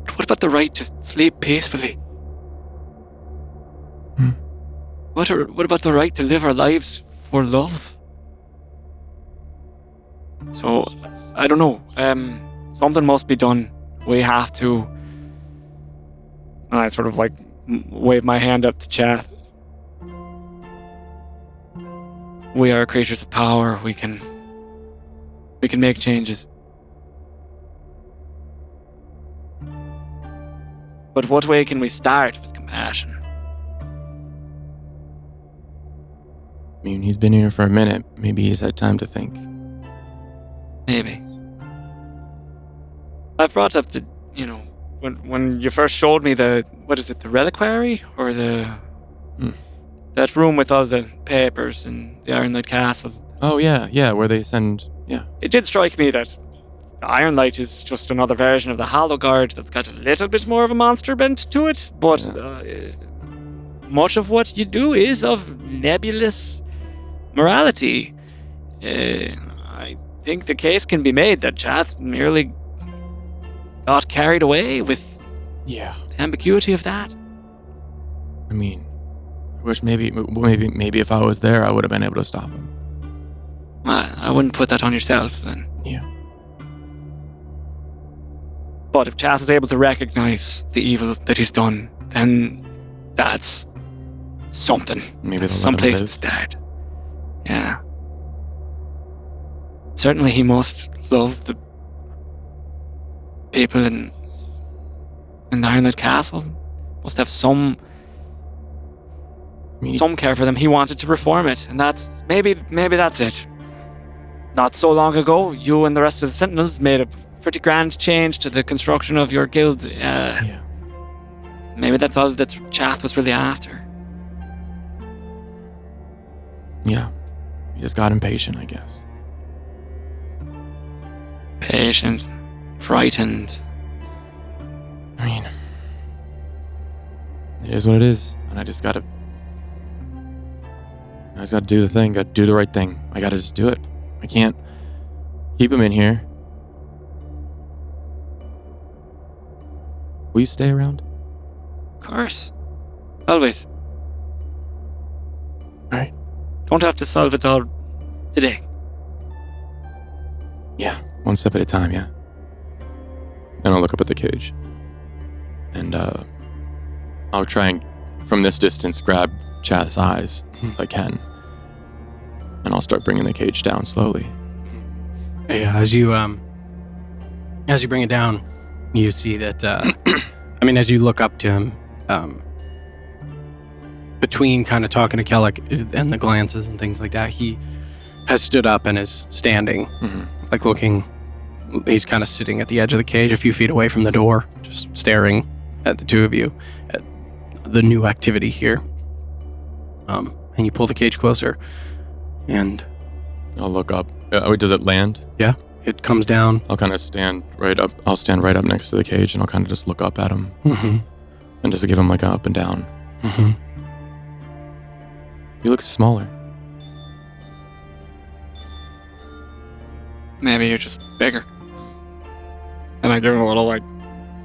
But what about the right to sleep peacefully? What about the right to live our lives for love? So, I don't know. Something must be done. We have to. And I sort of like wave my hand up to Chath. We are creatures of power. We can make changes. But what way can we start with compassion? I mean, he's been here for a minute. Maybe he's had time to think. Maybe. I've brought up the, when you first showed me the reliquary? Or that room with all the papers in the Ironlight Castle. Oh, yeah, where they send, yeah. It did strike me that the Ironlight is just another version of the Hollow Guard that's got a little bit more of a monster bent to it, but much of what you do is of nebulous morality. I think the case can be made that Chath merely got carried away with the ambiguity of that. I mean, I wish maybe if I was there, I would have been able to stop him. I wouldn't put that on yourself, then. Yeah. But if Chath is able to recognize the evil that he's done, then that's something. Maybe that's they'll let him someplace live. to start. Yeah. Certainly he must love the people in Ironlight Castle. Must have some care for them. He wanted to reform it, and that's maybe that's it. Not so long ago, you and the rest of the Sentinels made a pretty grand change to the construction of your guild. Maybe that's all that Chath was really after. Yeah. He just got impatient, I guess. Patient, frightened. I mean, it is what it is, and I just gotta do the thing, gotta do the right thing. I gotta just do it. I can't keep him in here. Will you stay around? Of course. Always. Alright. Don't have to solve it all today. Yeah, one step at a time, yeah. Then I'll look up at the cage. And I'll try and, from this distance, grab Chath's eyes, if I can. And I'll start bringing the cage down slowly. Yeah, as you bring it down, you see that, as you look up to him, between kind of talking to Kellic and the glances and things like that, he has stood up and is standing, like looking. He's kind of sitting at the edge of the cage, a few feet away from the door, just staring at the two of you, at the new activity here. And you pull the cage closer, and I'll look up. Does it land? Yeah, it comes down. I'll kind of stand right up. I'll stand right up next to the cage, and I'll kind of just look up at him, and just give him like an up and down. He looks smaller. Maybe you're just bigger. And I give him a little,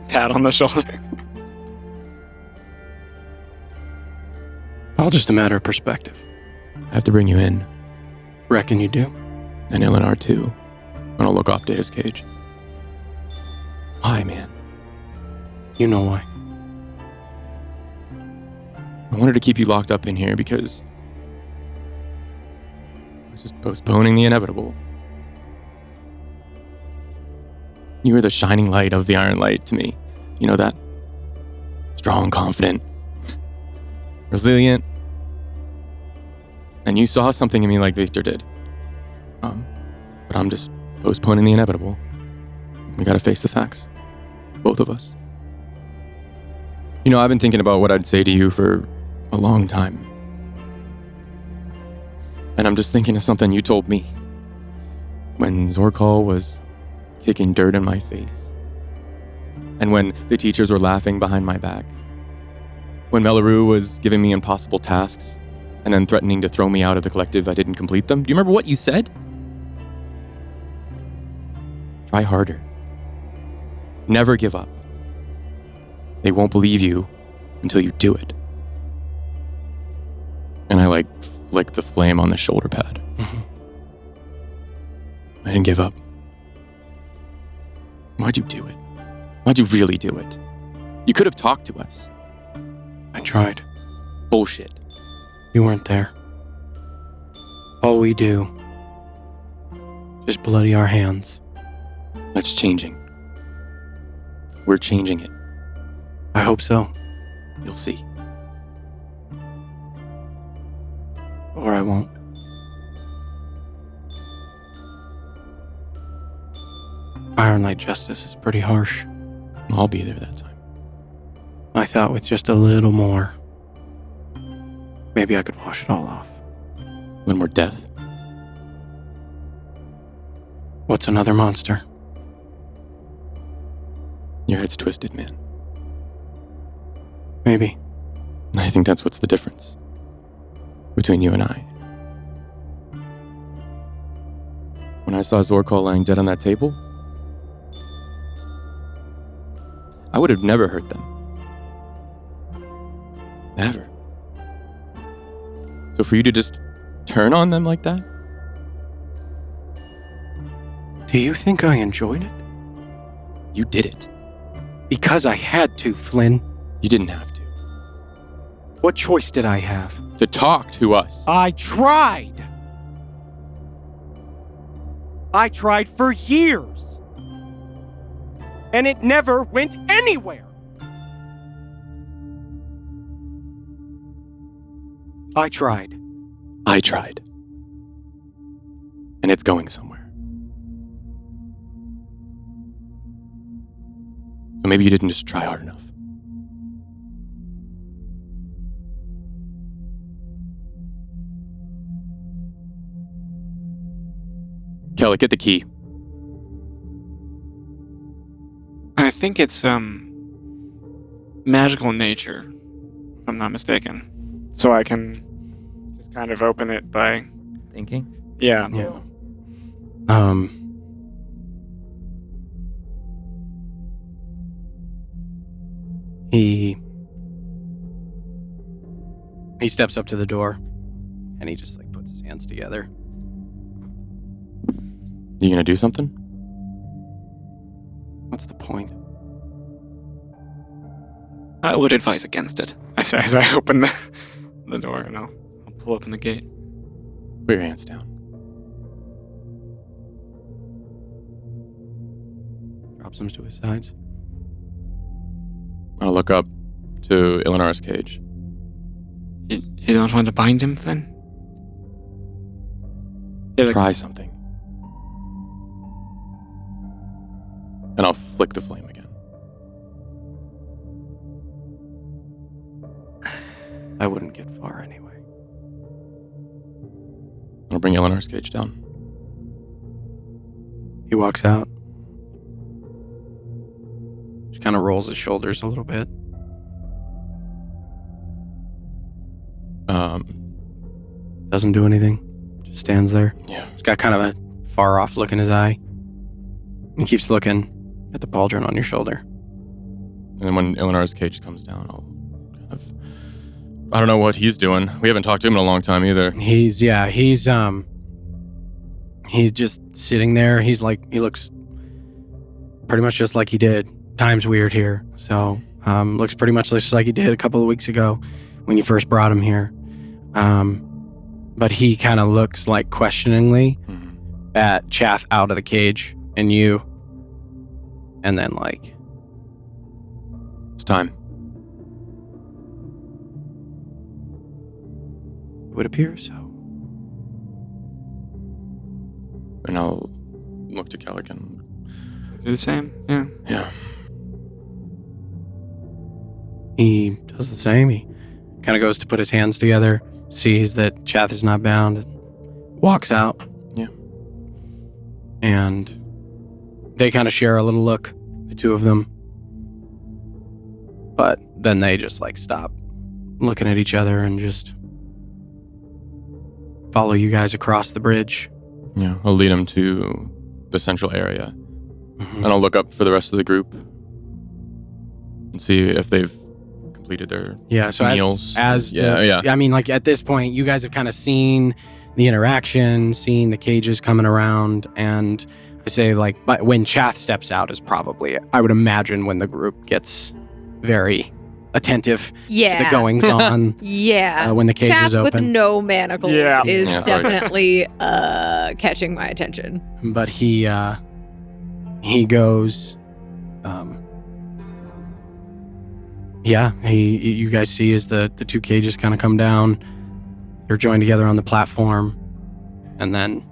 pat on the shoulder. All just a matter of perspective. I have to bring you in. Reckon you do? And Eleanor too. And I'll look up to his cage. Why, man? You know why. I wanted to keep you locked up in here because I was just postponing the inevitable. You were the shining light of the Iron Light to me. You know that? strong, confident, resilient. And you saw something in me like Victor did. But I'm just postponing the inevitable. We gotta face the facts. Both of us. You know, I've been thinking about what I'd say to you for a long time. And I'm just thinking of something you told me when Zorkal was kicking dirt in my face. And when the teachers were laughing behind my back. When Melaru was giving me impossible tasks and then threatening to throw me out of the collective if I didn't complete them. Do you remember what you said? Try harder. Never give up. They won't believe you until you do it. And I flicked the flame on the shoulder pad. Mm-hmm. I didn't give up. Why'd you do it? Why'd you really do it? You could have talked to us. I tried. Bullshit. You weren't there. All we do, just bloody our hands. That's changing. We're changing it. I hope so. You'll see. Or I won't. Iron Light Justice is pretty harsh. I'll be there that time. I thought with just a little more, maybe I could wash it all off. When we're death. What's another monster? Your head's twisted, man. Maybe. And I think that's what's the difference between you and I. When I saw Zorkal lying dead on that table, I would have never hurt them. Never. So for you to just turn on them like that? Do you think I enjoyed it? You did it. Because I had to, Flynn. You didn't have to. What choice did I have? To talk to us. I tried! I tried for years! And it never went anywhere! I tried. I tried. And it's going somewhere. So maybe you didn't just try hard enough. Kelly, get the key. I think it's magical in nature, if I'm not mistaken. So I can just kind of open it by Thinking? yeah. Yeah. He steps up to the door and he just puts his hands together. You gonna do something? What's the point? I would advise against it. As I open the door and I'll pull open the gate. Put your hands down. Drops them to his sides. I'll look up to Ilinar's cage. You don't want to bind him, Flynn? Try something. And I'll flick the flame again. I wouldn't get far anyway. I'll bring Ilinar's cage down. He walks out. Just kind of rolls his shoulders a little bit. Doesn't do anything. Just stands there. Yeah. He's got kind of a far off look in his eye. He keeps looking at the pauldron on your shoulder. And then when Ilinar's cage comes down, I'll kind of... I don't know what he's doing. We haven't talked to him in a long time either. He's just sitting there. He looks pretty much just like he did. Time's weird here. So, looks pretty much just like he did a couple of weeks ago when you first brought him here. But he kind of looks questioningly at Chath out of the cage and you. And then It's time. It would appear so. And I'll look to Kellic and Do the same. Yeah. yeah. He does the same. He kind of goes to put his hands together, sees that Chath is not bound, and walks out. Yeah. And they kind of share a little look, the two of them. But then they just like stop looking at each other and just follow you guys across the bridge. Yeah. I'll lead him to the central area. And I'll look up for the rest of the group and see if they've completed their Yeah, so meals. yeah. I mean, like at this point, you guys have kind of seen the interaction, seen the cages coming around, and I say like, but when Chath steps out is probably, I would imagine, when the group gets very attentive to the goings on. Yeah. When the cage Chath is open. with no manacles Yeah. is Yeah, sorry. definitely catching my attention. But he goes, you guys see as the two cages kind of come down, they're joined together on the platform, and then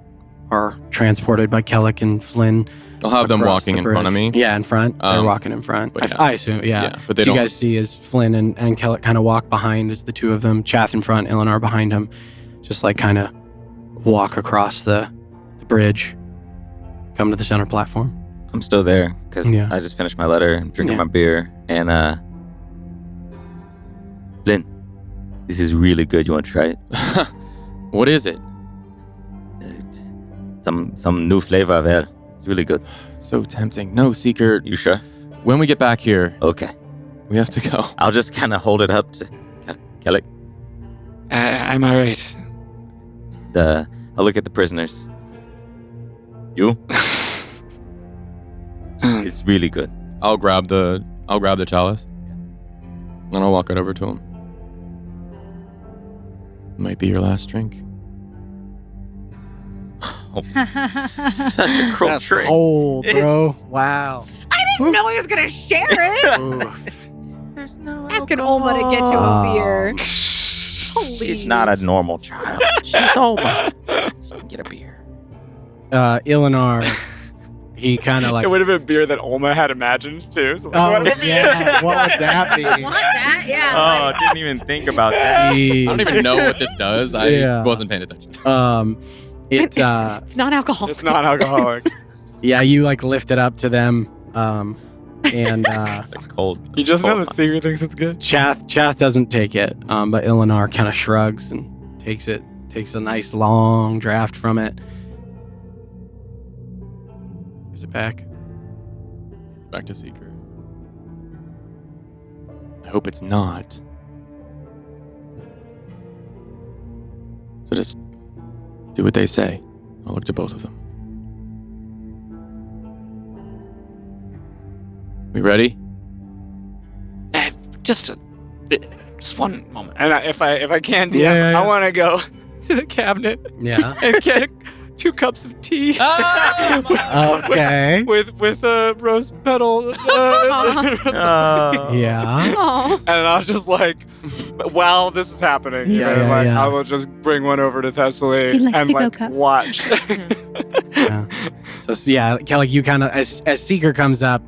are transported by Kellic and Flynn. I'll have them across walking the in front of me. bridge. Yeah, in front. They're Um, walking in front. but yeah. I assume, yeah. But they What you don't. guys see is Flynn and Kellic kind of walk behind as the two of them, Chath in front, Eleanor behind him, just like kind of walk across the bridge, come to the center platform. I'm still there because Yeah. I just finished my letter, I'm drinking Yeah. my beer, and Lynn, this is really good. You want to try it? What is it? Some new flavor of ale. It's really good. So tempting. No, Seeker. You sure? When we get back here, Okay. we have to go. I'll just kind of hold it up to Kellic. I'm all right. I'll look at the prisoners. You? It's really good. I'll grab the chalice. And I'll walk it over to him. Might be your last drink. Such a cruel That's trick. cold, bro. Wow. I didn't know he was going to share it. Oof. There's no Asking Oma to get you a beer. She's not a normal child. She's Oma. She can get a beer. Eleanor, he kind of like, It would have been beer that Olma had imagined too. So oh, what would it be? yeah, what would that be? Want that? Yeah. Oh, I didn't even think about that. I don't even know what this does. I Yeah. wasn't paying attention. It's It's not alcohol. It's not alcoholic. yeah, you like lift it up to them, and It's a cold. You just know cold that Secret thinks it's good. Chath doesn't take it, but Eleanor kind of shrugs and takes a nice long draft from it. Gives it back. Back to Seeker. I hope it's not. So just do what they say. I'll look to both of them. We ready? Just one moment. And if I can, DM, Yeah. I want to go to the cabinet Yeah. and get 2 cups of tea. Okay. with a rose petal. Yeah. Aw. And I'll just like, while this is happening, Yeah. I will just bring one over to Thessaly We like and to-go like cups. watch. So yeah, Kelly, you kind of as Seeker comes up,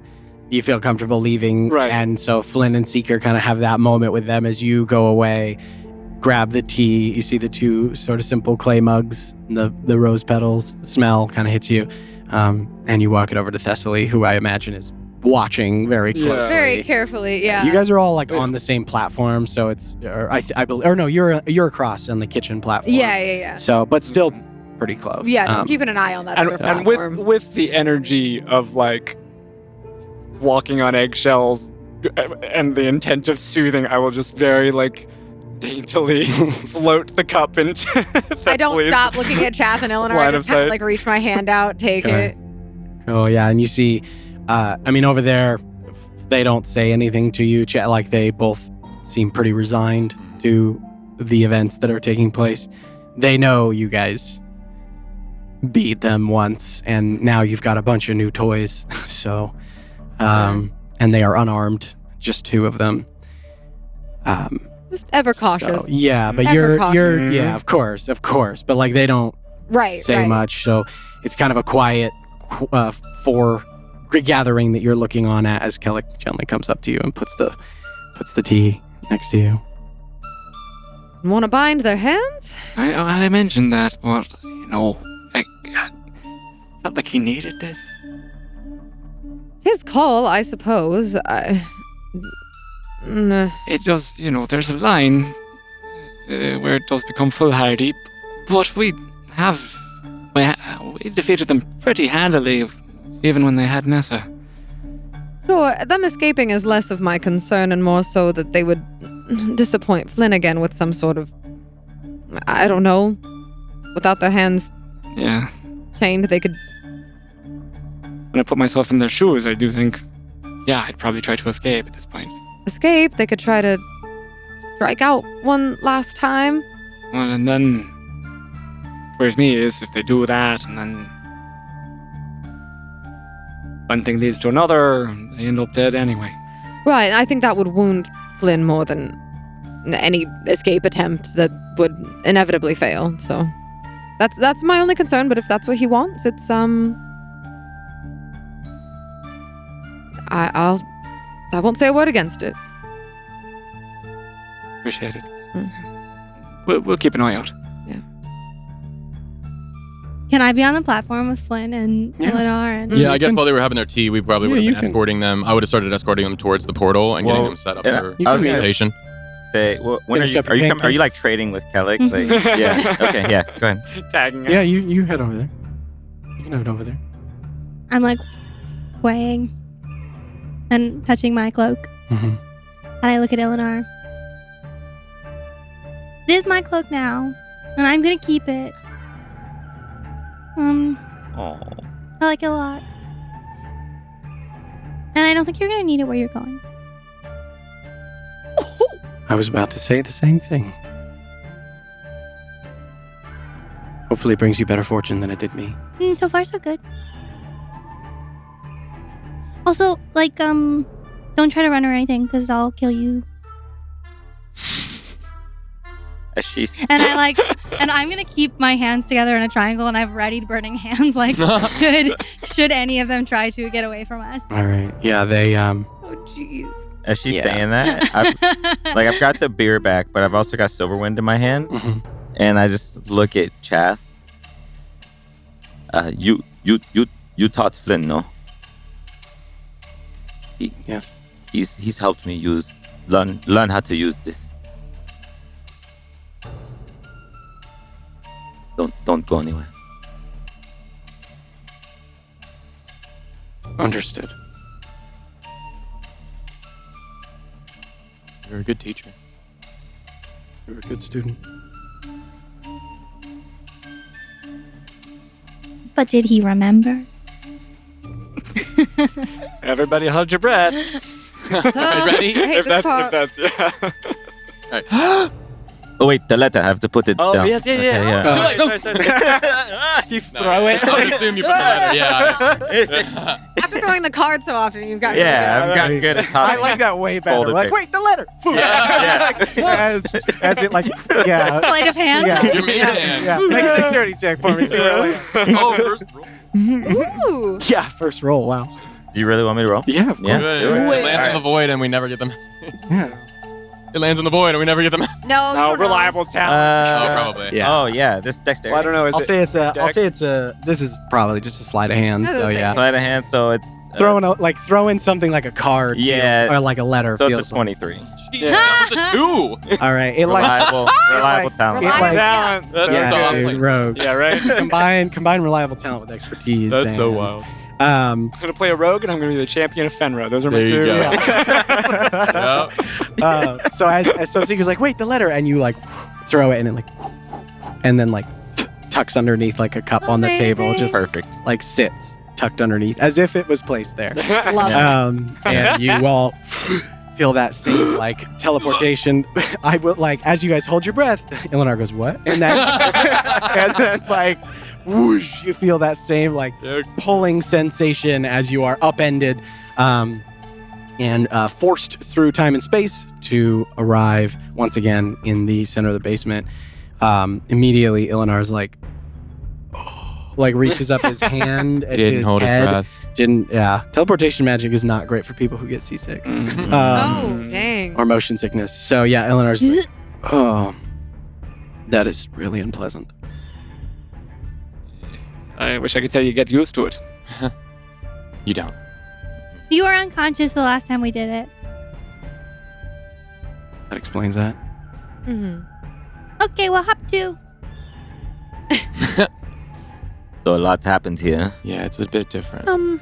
you feel comfortable leaving, Right. And so Flynn and Seeker kind of have that moment with them as you go away, grab the tea. You see the 2 sort of simple clay mugs, the rose petals smell kind of hits you, and you walk it over to Thessaly, who I imagine is watching very Yeah. closely. Very carefully, yeah. You guys are all like on the same platform, so it's I believe, or no, you're across on the kitchen platform. Yeah. So, but still pretty close. Yeah, I'm keeping an eye on that other and platform. with the energy of like walking on eggshells and the intent of soothing, I will just very like daintily float the cup into I don't Thessaly's stop looking at Chath and Eleanor. I line just of kind of sight. like reach my hand out, take Okay. it. Oh yeah, and you see, I mean, over there, they don't say anything to you. Like they both seem pretty resigned to the events that are taking place. They know you guys beat them once, and now you've got a bunch of new toys. So, and they are unarmed, just 2 of them. Just ever cautious. So, yeah, but Ever cautious. you're yeah, of course. But like they don't Right. say right. much, so it's kind of a quiet gathering that you're looking on at as Kellic gently comes up to you and puts the tea next to you. Want to bind their hands? I mentioned that, but, I felt like he needed this. His call, I suppose. It does, there's a line where it does become foolhardy, but we defeated them pretty handily, even when they had Nessa. Sure, them escaping is less of my concern and more so that they would disappoint Flynn again with some sort of, I don't know, without their hands Yeah. chained, they could. When I put myself in their shoes, I do think, I'd probably try to escape at this point. Escape, they could try to strike out one last time. Well, and then, whereas me is, if they do that, and then one thing leads to another, they end up dead anyway. Right, I think that would wound Flynn more than any escape attempt that would inevitably fail. So that's my only concern, but if that's what he wants, it's I won't say a word against it. Appreciate it. We'll keep an eye out. Can I be on the platform with Flynn and Eleanor? And Yeah, I guess while they were having their tea, we probably would have you been can- escorting them. I would have started escorting them towards the portal and getting Well, them set up yeah, for I was gonna presentation. Say, when Finish up your are you pancakes. like trading with Kellic? Mhm. Like, yeah. Okay. Yeah. Go ahead. Tagging Yeah, you head over there. You can head over there. I'm like swaying and touching my cloak. Mm-hmm. And I look at Eleanor. This is my cloak now, and I'm gonna keep it. Oh. I like it a lot. And I don't think you're gonna need it where you're going. I was about to say the same thing. Hopefully it brings you better fortune than it did me. So far, so good. Also, like, don't try to run or anything, because I'll kill you. She's And and I'm gonna keep my hands together in a triangle, and I've readied burning hands, like, should any of them try to get away from us. All right. Yeah, they Oh, jeez. as she's Yeah. saying that, I've got the beer back, but I've also got Silverwind in my hand, mhm. and I just look at Chath. You taught Flynn, no? Yes. He's helped me learn how to use this. Don't go anywhere. Understood. You're a good teacher. You're a good student. But did he remember? Everybody hold your breath. Ready? I hate this part. that's, yeah. All right. Oh wait, the letter. I have to put it Oh, down. yes, yeah. Okay, Sorry. You No, I would assume you put the letter. Yeah. After throwing the card so often, you've got Yeah, I've gotten good at I tossing. like that way better. Folded Like, paper. wait, the letter. Yeah. as it like, yeah. Sleight of hand? Yeah. Your main hand. Yeah. Make a dexterity check for me. See where I land. Oh, first roll. Ooh. Yeah, first roll. Wow. Do you really want me to roll? Yeah, of course. Yeah. Good. do it. It lands in Alright. the void and we never get the message. Yeah. It lands in the void and we never get the message. No, No, you don't know. reliable talent. Oh, probably. Yeah. Oh yeah, this dexterity. Well, I don't know. I'll say it's a. This is probably just a sleight of hand. That's So okay. yeah, Sleight of hand, so it's throw in something like a card. Yeah. or like a letter. So feels it's a 23. Jeez, that was a 2. like. All right. It like reliable talent. Reliable like- talent. That's yeah, so dude, like- rogue. Yeah, right? Combine reliable talent with expertise. That's so damn. wild. I'm going to play a rogue and I'm going to be the champion of Fenra. Those are my There you two. go. Yep. So Seeker's like, wait, the letter, and you like throw it, and it like, and then like tucks underneath like a cup on the table, Amazing. just Perfect. like sits tucked underneath as if it was placed there. Love it. And you all feel that same like teleportation. I will like as you guys hold your breath. Eleanor goes, "What?" And then and then like whoosh, you feel that same like Yeah. pulling sensation as you are upended. and forced through time and space to arrive once again in the center of the basement. Immediately, Ilinar's like reaches up his hand at Didn't his hold his head. breath. Teleportation magic is not great for people who get seasick. Oh, dang. Or motion sickness. So yeah, Ilinar's like, oh, that is really unpleasant. I wish I could tell you get used to it. You don't. You were unconscious the last time we did it. That explains that. Mhm. Okay, well, hop 2. So a lot's happened here. Yeah, it's a bit different.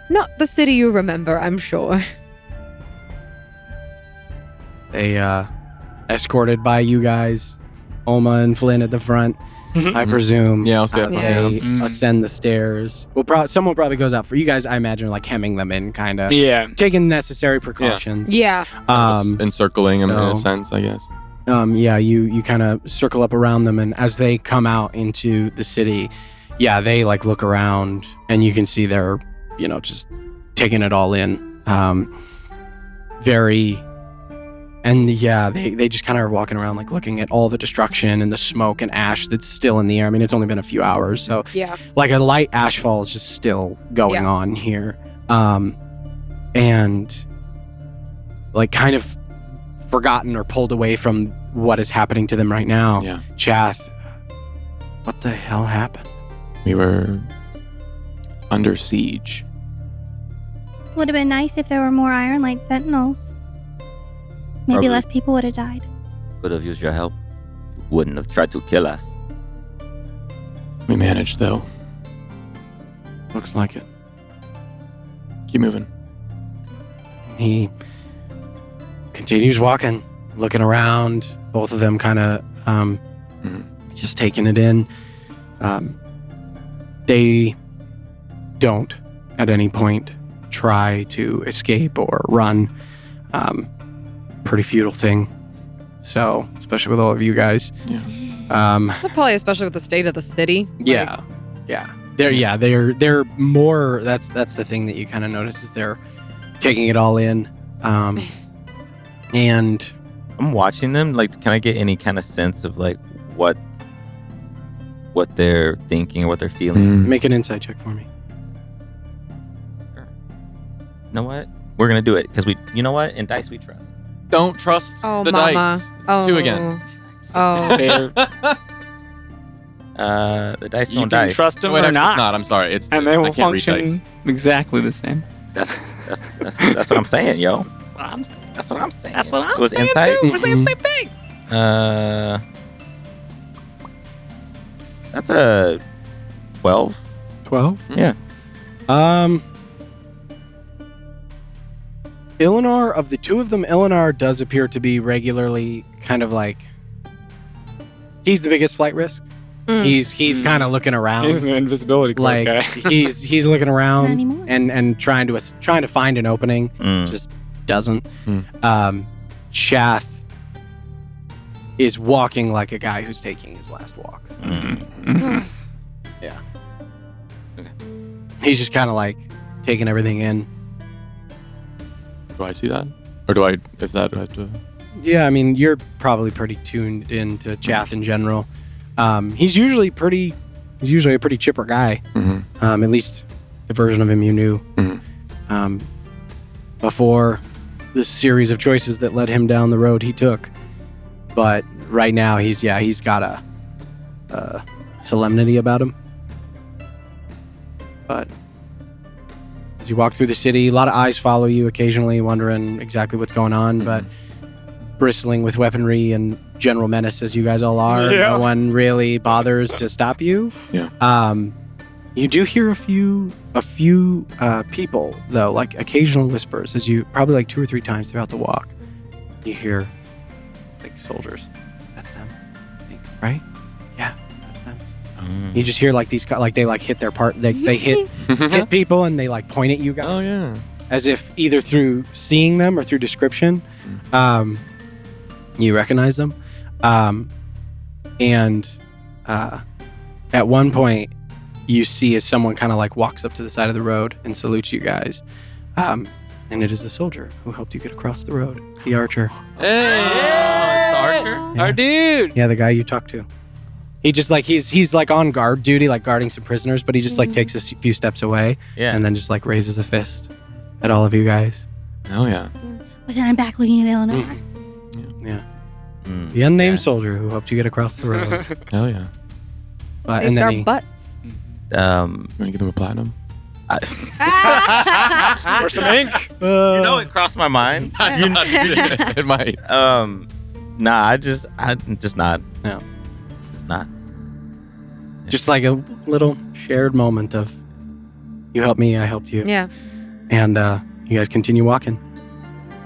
Not the city you remember, I'm sure. They escorted by you guys, Oma and Flynn at the front. I presume. Yeah, I'll stay up They behind. ascend the stairs. Well, someone probably goes out for you guys. I imagine like hemming them in, kind of Yeah. taking necessary precautions. Yeah. Encircling him in a so- sense, I guess. Yeah, you kind of circle up around them, and as they come out into the city, yeah, they like look around, and you can see they're, just taking it all in. They just kind of are walking around, like looking at all the destruction and the smoke and ash that's still in the air. I mean, it's only been a few hours, so Yeah. like a light ash fall is just still going Yeah. on here. And like kind of forgotten or pulled away from what is happening to them right now. Yeah. Chath, what the hell happened? We were under siege. Would have been nice if there were more Iron Light Sentinels. Maybe Probably. less people would have died. Could have used your help. You wouldn't have tried to kill us. We managed, though. Looks like it. Keep moving. He continues walking, looking around, both of them kind of just taking it in. They don't at any point try to escape or run. Pretty futile thing. So, especially with all of you guys. Yeah. So probably especially with the state of the city. Yeah. They're more, that's the thing that you kind of notice is they're taking it all in. And I'm watching them. Like, can I get any kind of sense of like what they're thinking or what they're feeling? make an insight check for me. You know what? We're gonna do it because you know what? In dice we trust. Don't trust Oh, the mama. dice. Oh. 2 again. Oh. They're- The dice you don't can die. trust them Wait, or actually, not. it's not. I'm sorry. It's And they I will can't read function dice. exactly the same. That's what I'm saying, yo. That's what I'm saying. That's what I'm saying. That's what I'm So it's saying, insight? dude. We're saying the same thing. That's a 12. 12? Yeah. Ilinar, of the two of them, Ilinar does appear to be regularly kind of like, he's the biggest flight risk. Mm. He's kind of looking around. He's an invisibility cloak Like guy. he's looking Not around anymore. and trying to find an opening. Mm. Just doesn't. Chath is walking like a guy who's taking his last walk. Mm. He's just kind of like taking everything in. Do I see that? Or do I, if that, do I have to? Yeah, I mean, you're probably pretty tuned into Chath in general. He's usually a pretty chipper guy. Mm-hmm. At least the version of him you knew. Mhm. Before the series of choices that led him down the road he took. But right now he's got a solemnity about him. But as you walk through the city, a lot of eyes follow you occasionally, wondering exactly what's going on, but bristling with weaponry and general menace as you guys all are, Yeah. no one really bothers to stop you. Yeah. You do hear a few people though, like occasional whispers as you probably like 2 or 3 times throughout the walk. You hear like soldiers. That's them. I think, right? Yeah, that's them. You just hear like these like they like hit their part. They hit people and they like point at you guys Oh, yeah. as if either through seeing them or through description, you recognize them. And at one point, you see as someone kind of like walks up to the side of the road and salutes you guys. And it is the soldier who helped you get across the road. The archer. Archer. Our dude. Yeah, the guy you talked to. He just like he's like on guard duty, like guarding some prisoners, but he just like takes a few steps away and then just like raises a fist at all of you guys. Hell yeah. But then I'm back looking at Eleanor. Yeah. The unnamed soldier who helped you get across the road. Hell yeah. And then our he, butts. Gonna give them a platinum. Or some ink. You know, it crossed my mind. It might. Nah, I'm just not. No. Just not. just like a little shared moment of you helped me, I helped you. Yeah. And you guys continue walking.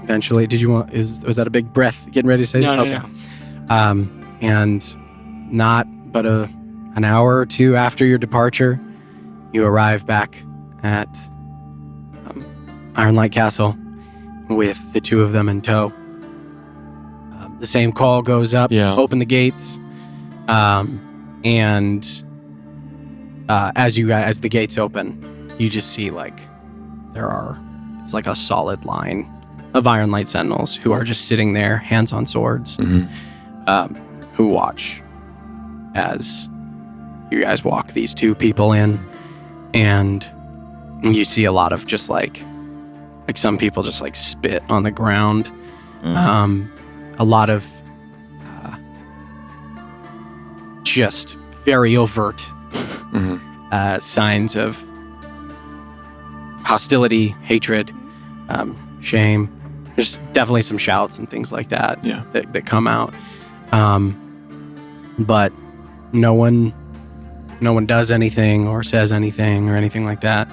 Eventually, was that a big breath getting ready to say? No, okay. And not but an hour or two after your departure, you arrive back at Ironlight Castle with the two of them in tow. The same call goes up, open the gates, and as the gates open, you just see like it's like a solid line of Ironlight Sentinels who are just sitting there, hands on swords, who watch as you guys walk these two people in, and you see a lot of just like some people just like spit on the ground. A lot of just very overt signs of hostility, hatred, shame. There's definitely some shouts and things like that that come out. But no one does anything or says anything or anything like that.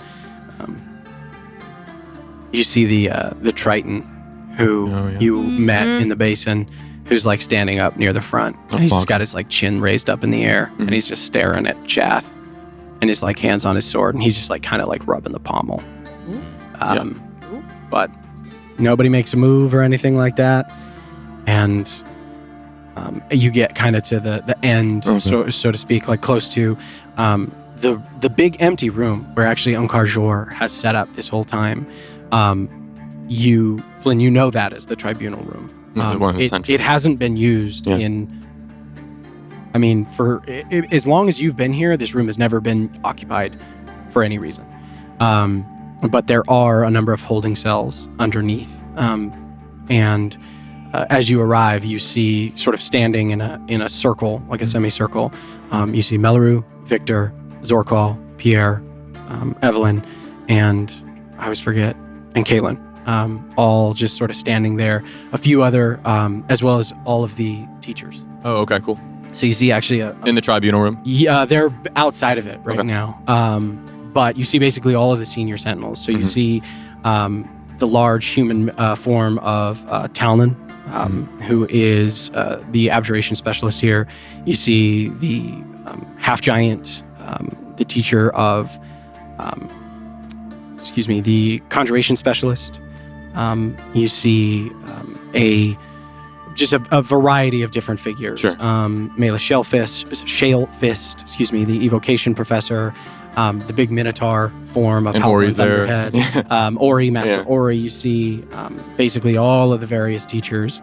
You see the Triton who you met in the basin, who's like standing up near the front, and he's just got his like chin raised up in the air, and he's just staring at Chath, and his like hands on his sword, and he's just like kind of like rubbing the pommel. But nobody makes a move or anything like that, and you get kind of to the end, so to speak, like close to the big empty room where actually Unkar Jor has set up this whole time. Flynn, you know that as the tribunal room. It hasn't been used for as long as you've been here, this room has never been occupied for any reason. But there are a number of holding cells underneath. And as you arrive, you see sort of standing in a circle, like a semicircle, you see Melaru, Victor, Zorkal, Pierre, Evelyn, and I always forget, and Kaylin. All just sort of standing there. A few other, as well as all of the teachers. Oh, okay, cool. So you see actually in the tribunal room? Yeah, they're outside of it right now. But you see basically all of the senior sentinels. So you see the large human form of Talnan, who is the abjuration specialist here. You see the half-giant, the teacher of, the conjuration specialist. You see a variety of different figures. Sure. Mela Shale Fist, the evocation professor, the big Minotaur form of Ori's there. Ori, Master Ori. You see basically all of the various teachers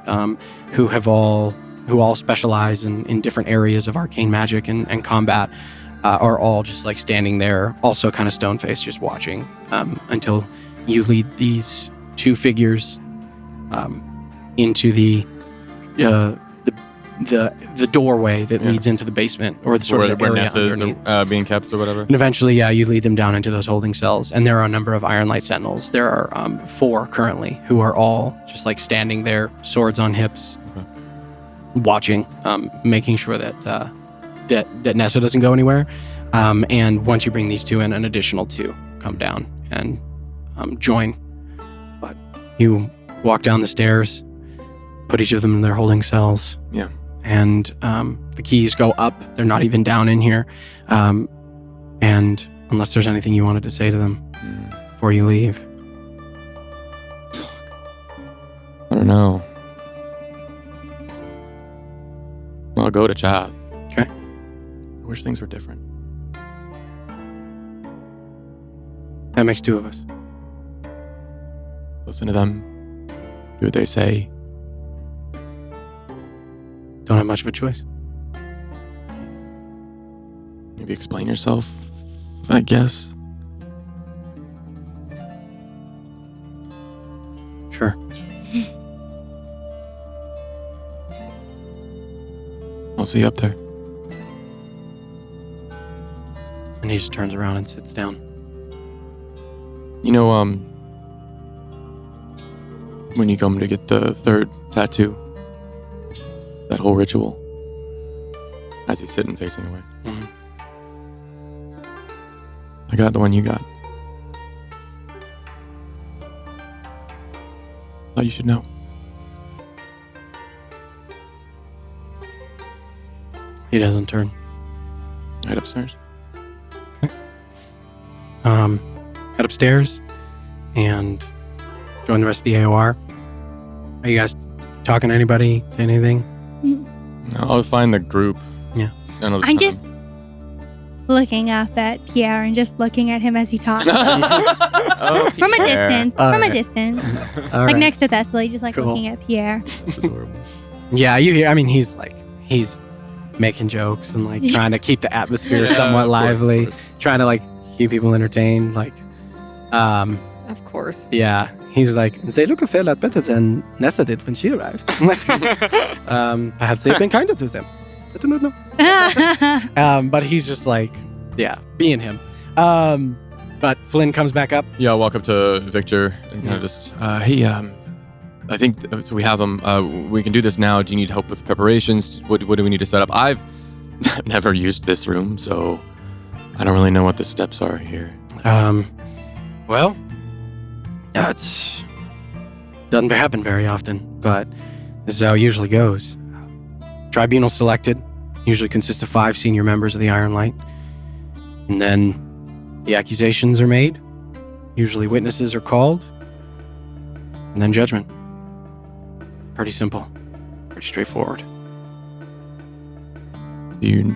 who all specialize in different areas of arcane magic and combat. Are all just like standing there, also kind of stone-faced, just watching until you lead these two figures into the doorway that leads into the basement, or the sort of where area Ness is underneath. being kept or whatever. And eventually, you lead them down into those holding cells, and there are a number of Ironlight Sentinels. There are 4 currently who are all just like standing there, swords on hips, watching, making sure that Nessa doesn't go anywhere. And once you bring these 2 in, an additional 2 come down and join. But you walk down the stairs, put each of them in their holding cells. Yeah. And the keys go up. They're not even down in here. And unless there's anything you wanted to say to them before you leave. I don't know. I'll go to Chath. Okay. I wish things were different. That makes 2 of us. listen to them, do what they say. Don't have much of a choice. Maybe explain yourself, I guess. Sure. I'll see you up there. And he just turns around and sits down. You know, when you come to get the third tattoo, that whole ritual, as he's sitting facing away. Mhm. I got the one you got. Thought you should know. He doesn't turn. Right upstairs. Head upstairs and join the rest of the AOR. Are you guys talking to anybody? Say anything? I'll find the group. Yeah. And I'll I'm just looking up at Pierre and just looking at him as he talks. Oh, From a Pierre. distance. All From a right. distance. All Like right. next to Thessaly, just like Cool. looking at Pierre. Yeah, you hear. I mean, he's making jokes and like trying to keep the atmosphere somewhat lively, trying to like keep people entertained. Like, Of course. yeah, he's like, they look a fair lot better than Nessa did when she arrived. Perhaps they've been kinder to them. I do not know. But he's just like, yeah, being him. But Flynn comes back up. Yeah, I'll walk up to Victor and kind of just, hey, I think, so we have him, we can do this now. Do you need help with preparations? What do we need to set up? I've never used this room, so I don't really know what the steps are here. Well, it's doesn't happen very often, but this is how it usually goes. Tribunal selected, usually consists of 5 senior members of the Iron Light. And then the accusations are made, usually witnesses are called, and then judgment. Pretty simple, pretty straightforward. Do you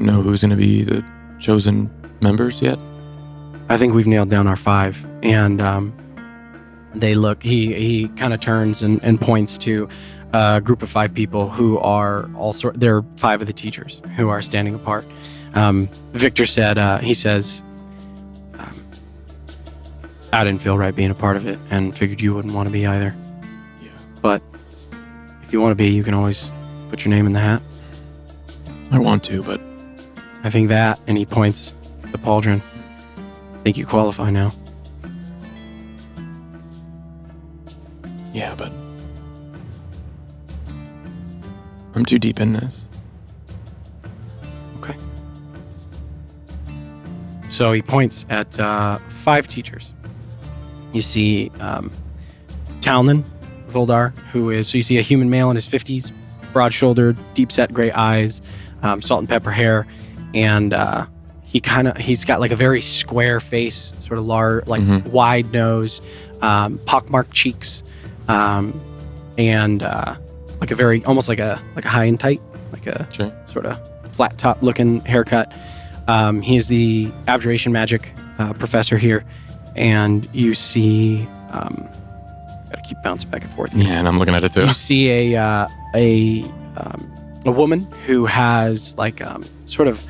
know who's going to be the chosen members yet? I think we've nailed down our 5, and they look. He kind of turns and points to a group of 5 people who are they're 5 of the teachers who are standing apart. Victor said, he says, I didn't feel right being a part of it, and figured you wouldn't want to be either. Yeah. But if you want to be, you can always put your name in the hat. I want to, but I think that, and he points at the pauldron. I think you qualify now. yeah, but I'm too deep in this. Okay. So he points at 5 teachers. You see Talnan Voldar, who is, so you see a human male in his 50s, broad-shouldered, deep-set gray eyes, salt and pepper hair, and he's got like a very square face, sort of large, like wide nose, pockmarked cheeks, and like a very, almost like a high and tight, like a Sure. sort of flat top looking haircut. He is the abjuration magic professor here, and you see, gotta keep bouncing back and forth. Yeah, and I'm looking at it too. You see a woman who has like sort of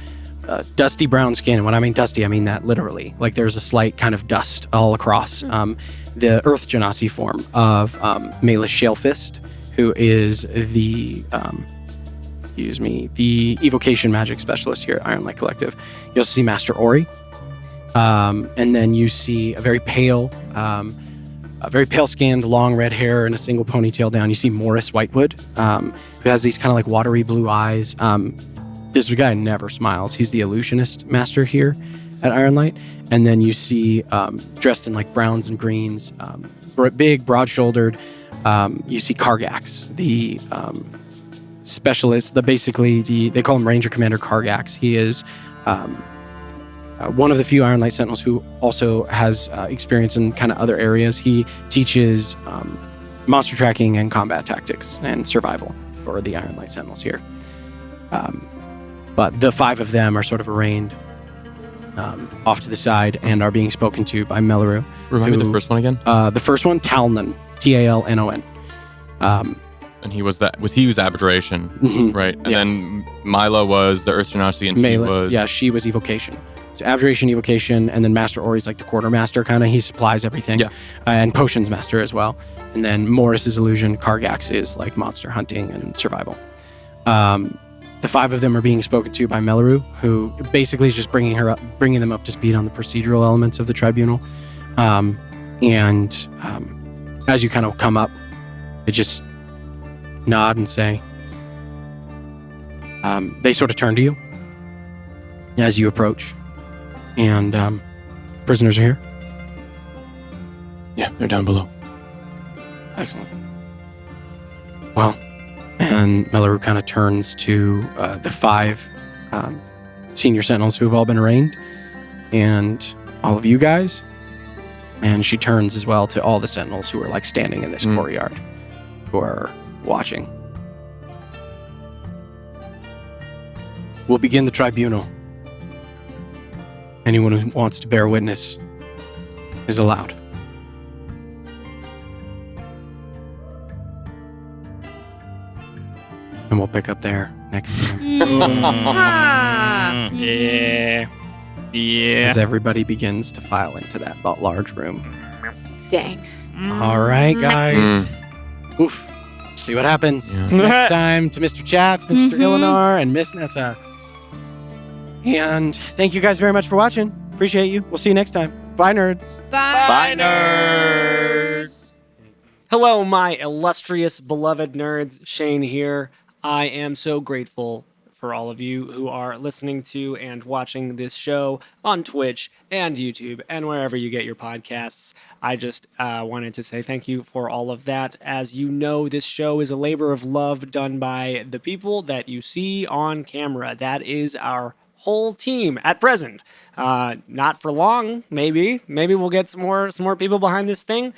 dusty brown skin. And when I mean dusty, I mean that literally. Like there's a slight kind of dust all across. The Earth Genasi form of Malus Shalefist, who is the the evocation magic specialist here at Iron Light Collective. You also see Master Ori, and then you see a very pale skinned, long red hair and a single ponytail down. You see Morris Whitewood, who has these kind of like watery blue eyes. This guy never smiles. He's the illusionist master here at Iron Light. And then you see, dressed in like browns and greens, big, broad-shouldered, you see Kargax, the specialist, they call him Ranger Commander Kargax. He is one of the few Iron Light Sentinels who also has experience in kind of other areas. He teaches monster tracking and combat tactics and survival for the Iron Light Sentinels here. But the 5 of them are sort of arraigned off to the side and are being spoken to by Melleru. Remind me Who- the first one again. The first one, Talnon, Talnon. And he was abjuration, Mhm. right? And Yeah. then Mila was the Earth Genasi, and she Malus, was yeah, she was evocation. So abjuration, evocation, and then Master Ori's like the quartermaster kind of. He supplies everything. Yeah. And potions master as well. And then Morris is illusion. Kargax is like monster hunting and survival. The 5 of them are being spoken to by Melleru, who basically is just bringing them up to speed on the procedural elements of the tribunal. As you kind of come up, they just nod and say, they sort of turn to you as you approach, and prisoners are here. yeah, they're down below. Excellent. Well, and Melleru kind of turns to the 5 senior sentinels who have all been arraigned, and all of you guys. And she turns as well to all the sentinels who are like standing in this courtyard, who are watching. We'll begin the tribunal. Anyone who wants to bear witness is allowed. And we'll pick up there next time Ah. Yeah. Yeah. as everybody begins to file into that large room. Dang. All right, guys. Oof. See what happens. Yeah. Next time to Mr. Chath, Mr. Mhm. Ilinar, and Miss Nessa. And thank you guys very much for watching. Appreciate you. We'll see you next time. Bye, nerds. Bye. nerds. Hello, my illustrious, beloved nerds. Shane here. I am so grateful for all of you who are listening to and watching this show on Twitch and YouTube and wherever you get your podcasts. I just wanted to say thank you for all of that. As you know, this show is a labor of love done by the people that you see on camera. That is our whole team at present. Not for long, maybe. Maybe we'll get some more people behind this thing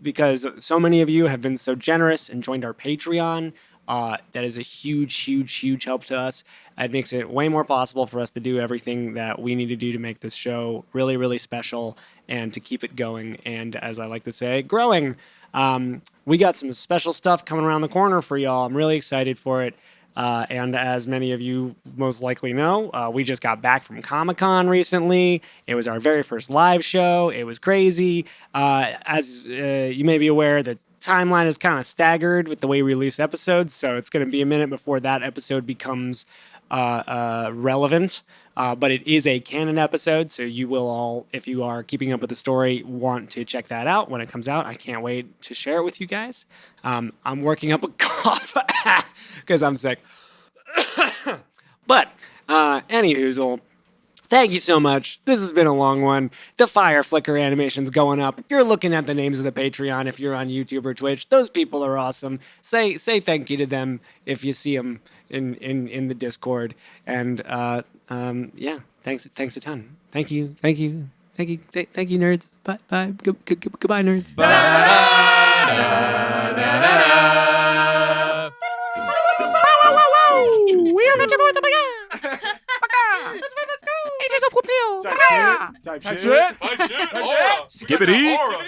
because so many of you have been so generous and joined our Patreon. That is a huge help to us. It makes it way more possible for us to do everything that we need to do to make this show really, really special and to keep it going. And as I like to say, growing. We got some special stuff coming around the corner for y'all. I'm really excited for it. And as many of you most likely know, we just got back from Comic-Con recently. It was our very first live show. It was crazy. As you may be aware, the timeline is kind of staggered with the way we release episodes, so it's going to be a minute before that episode becomes relevant. But it is a canon episode, so you will all, if you are keeping up with the story, want to check that out when it comes out. I can't wait to share it with you guys. I'm working up a cough because I'm sick. But anywhoozle, thank you so much. This has been a long one. The fire flicker animation's going up. You're looking at the names of the Patreon if you're on YouTube or Twitch. Those people are awesome. Say thank you to them if you see them in the Discord. And yeah, thanks a ton. Thank you, nerds. Bye. Goodbye, nerds. We are Metro North. Let's go. Agents of Wapil. Type shit. Skibbity. Aura.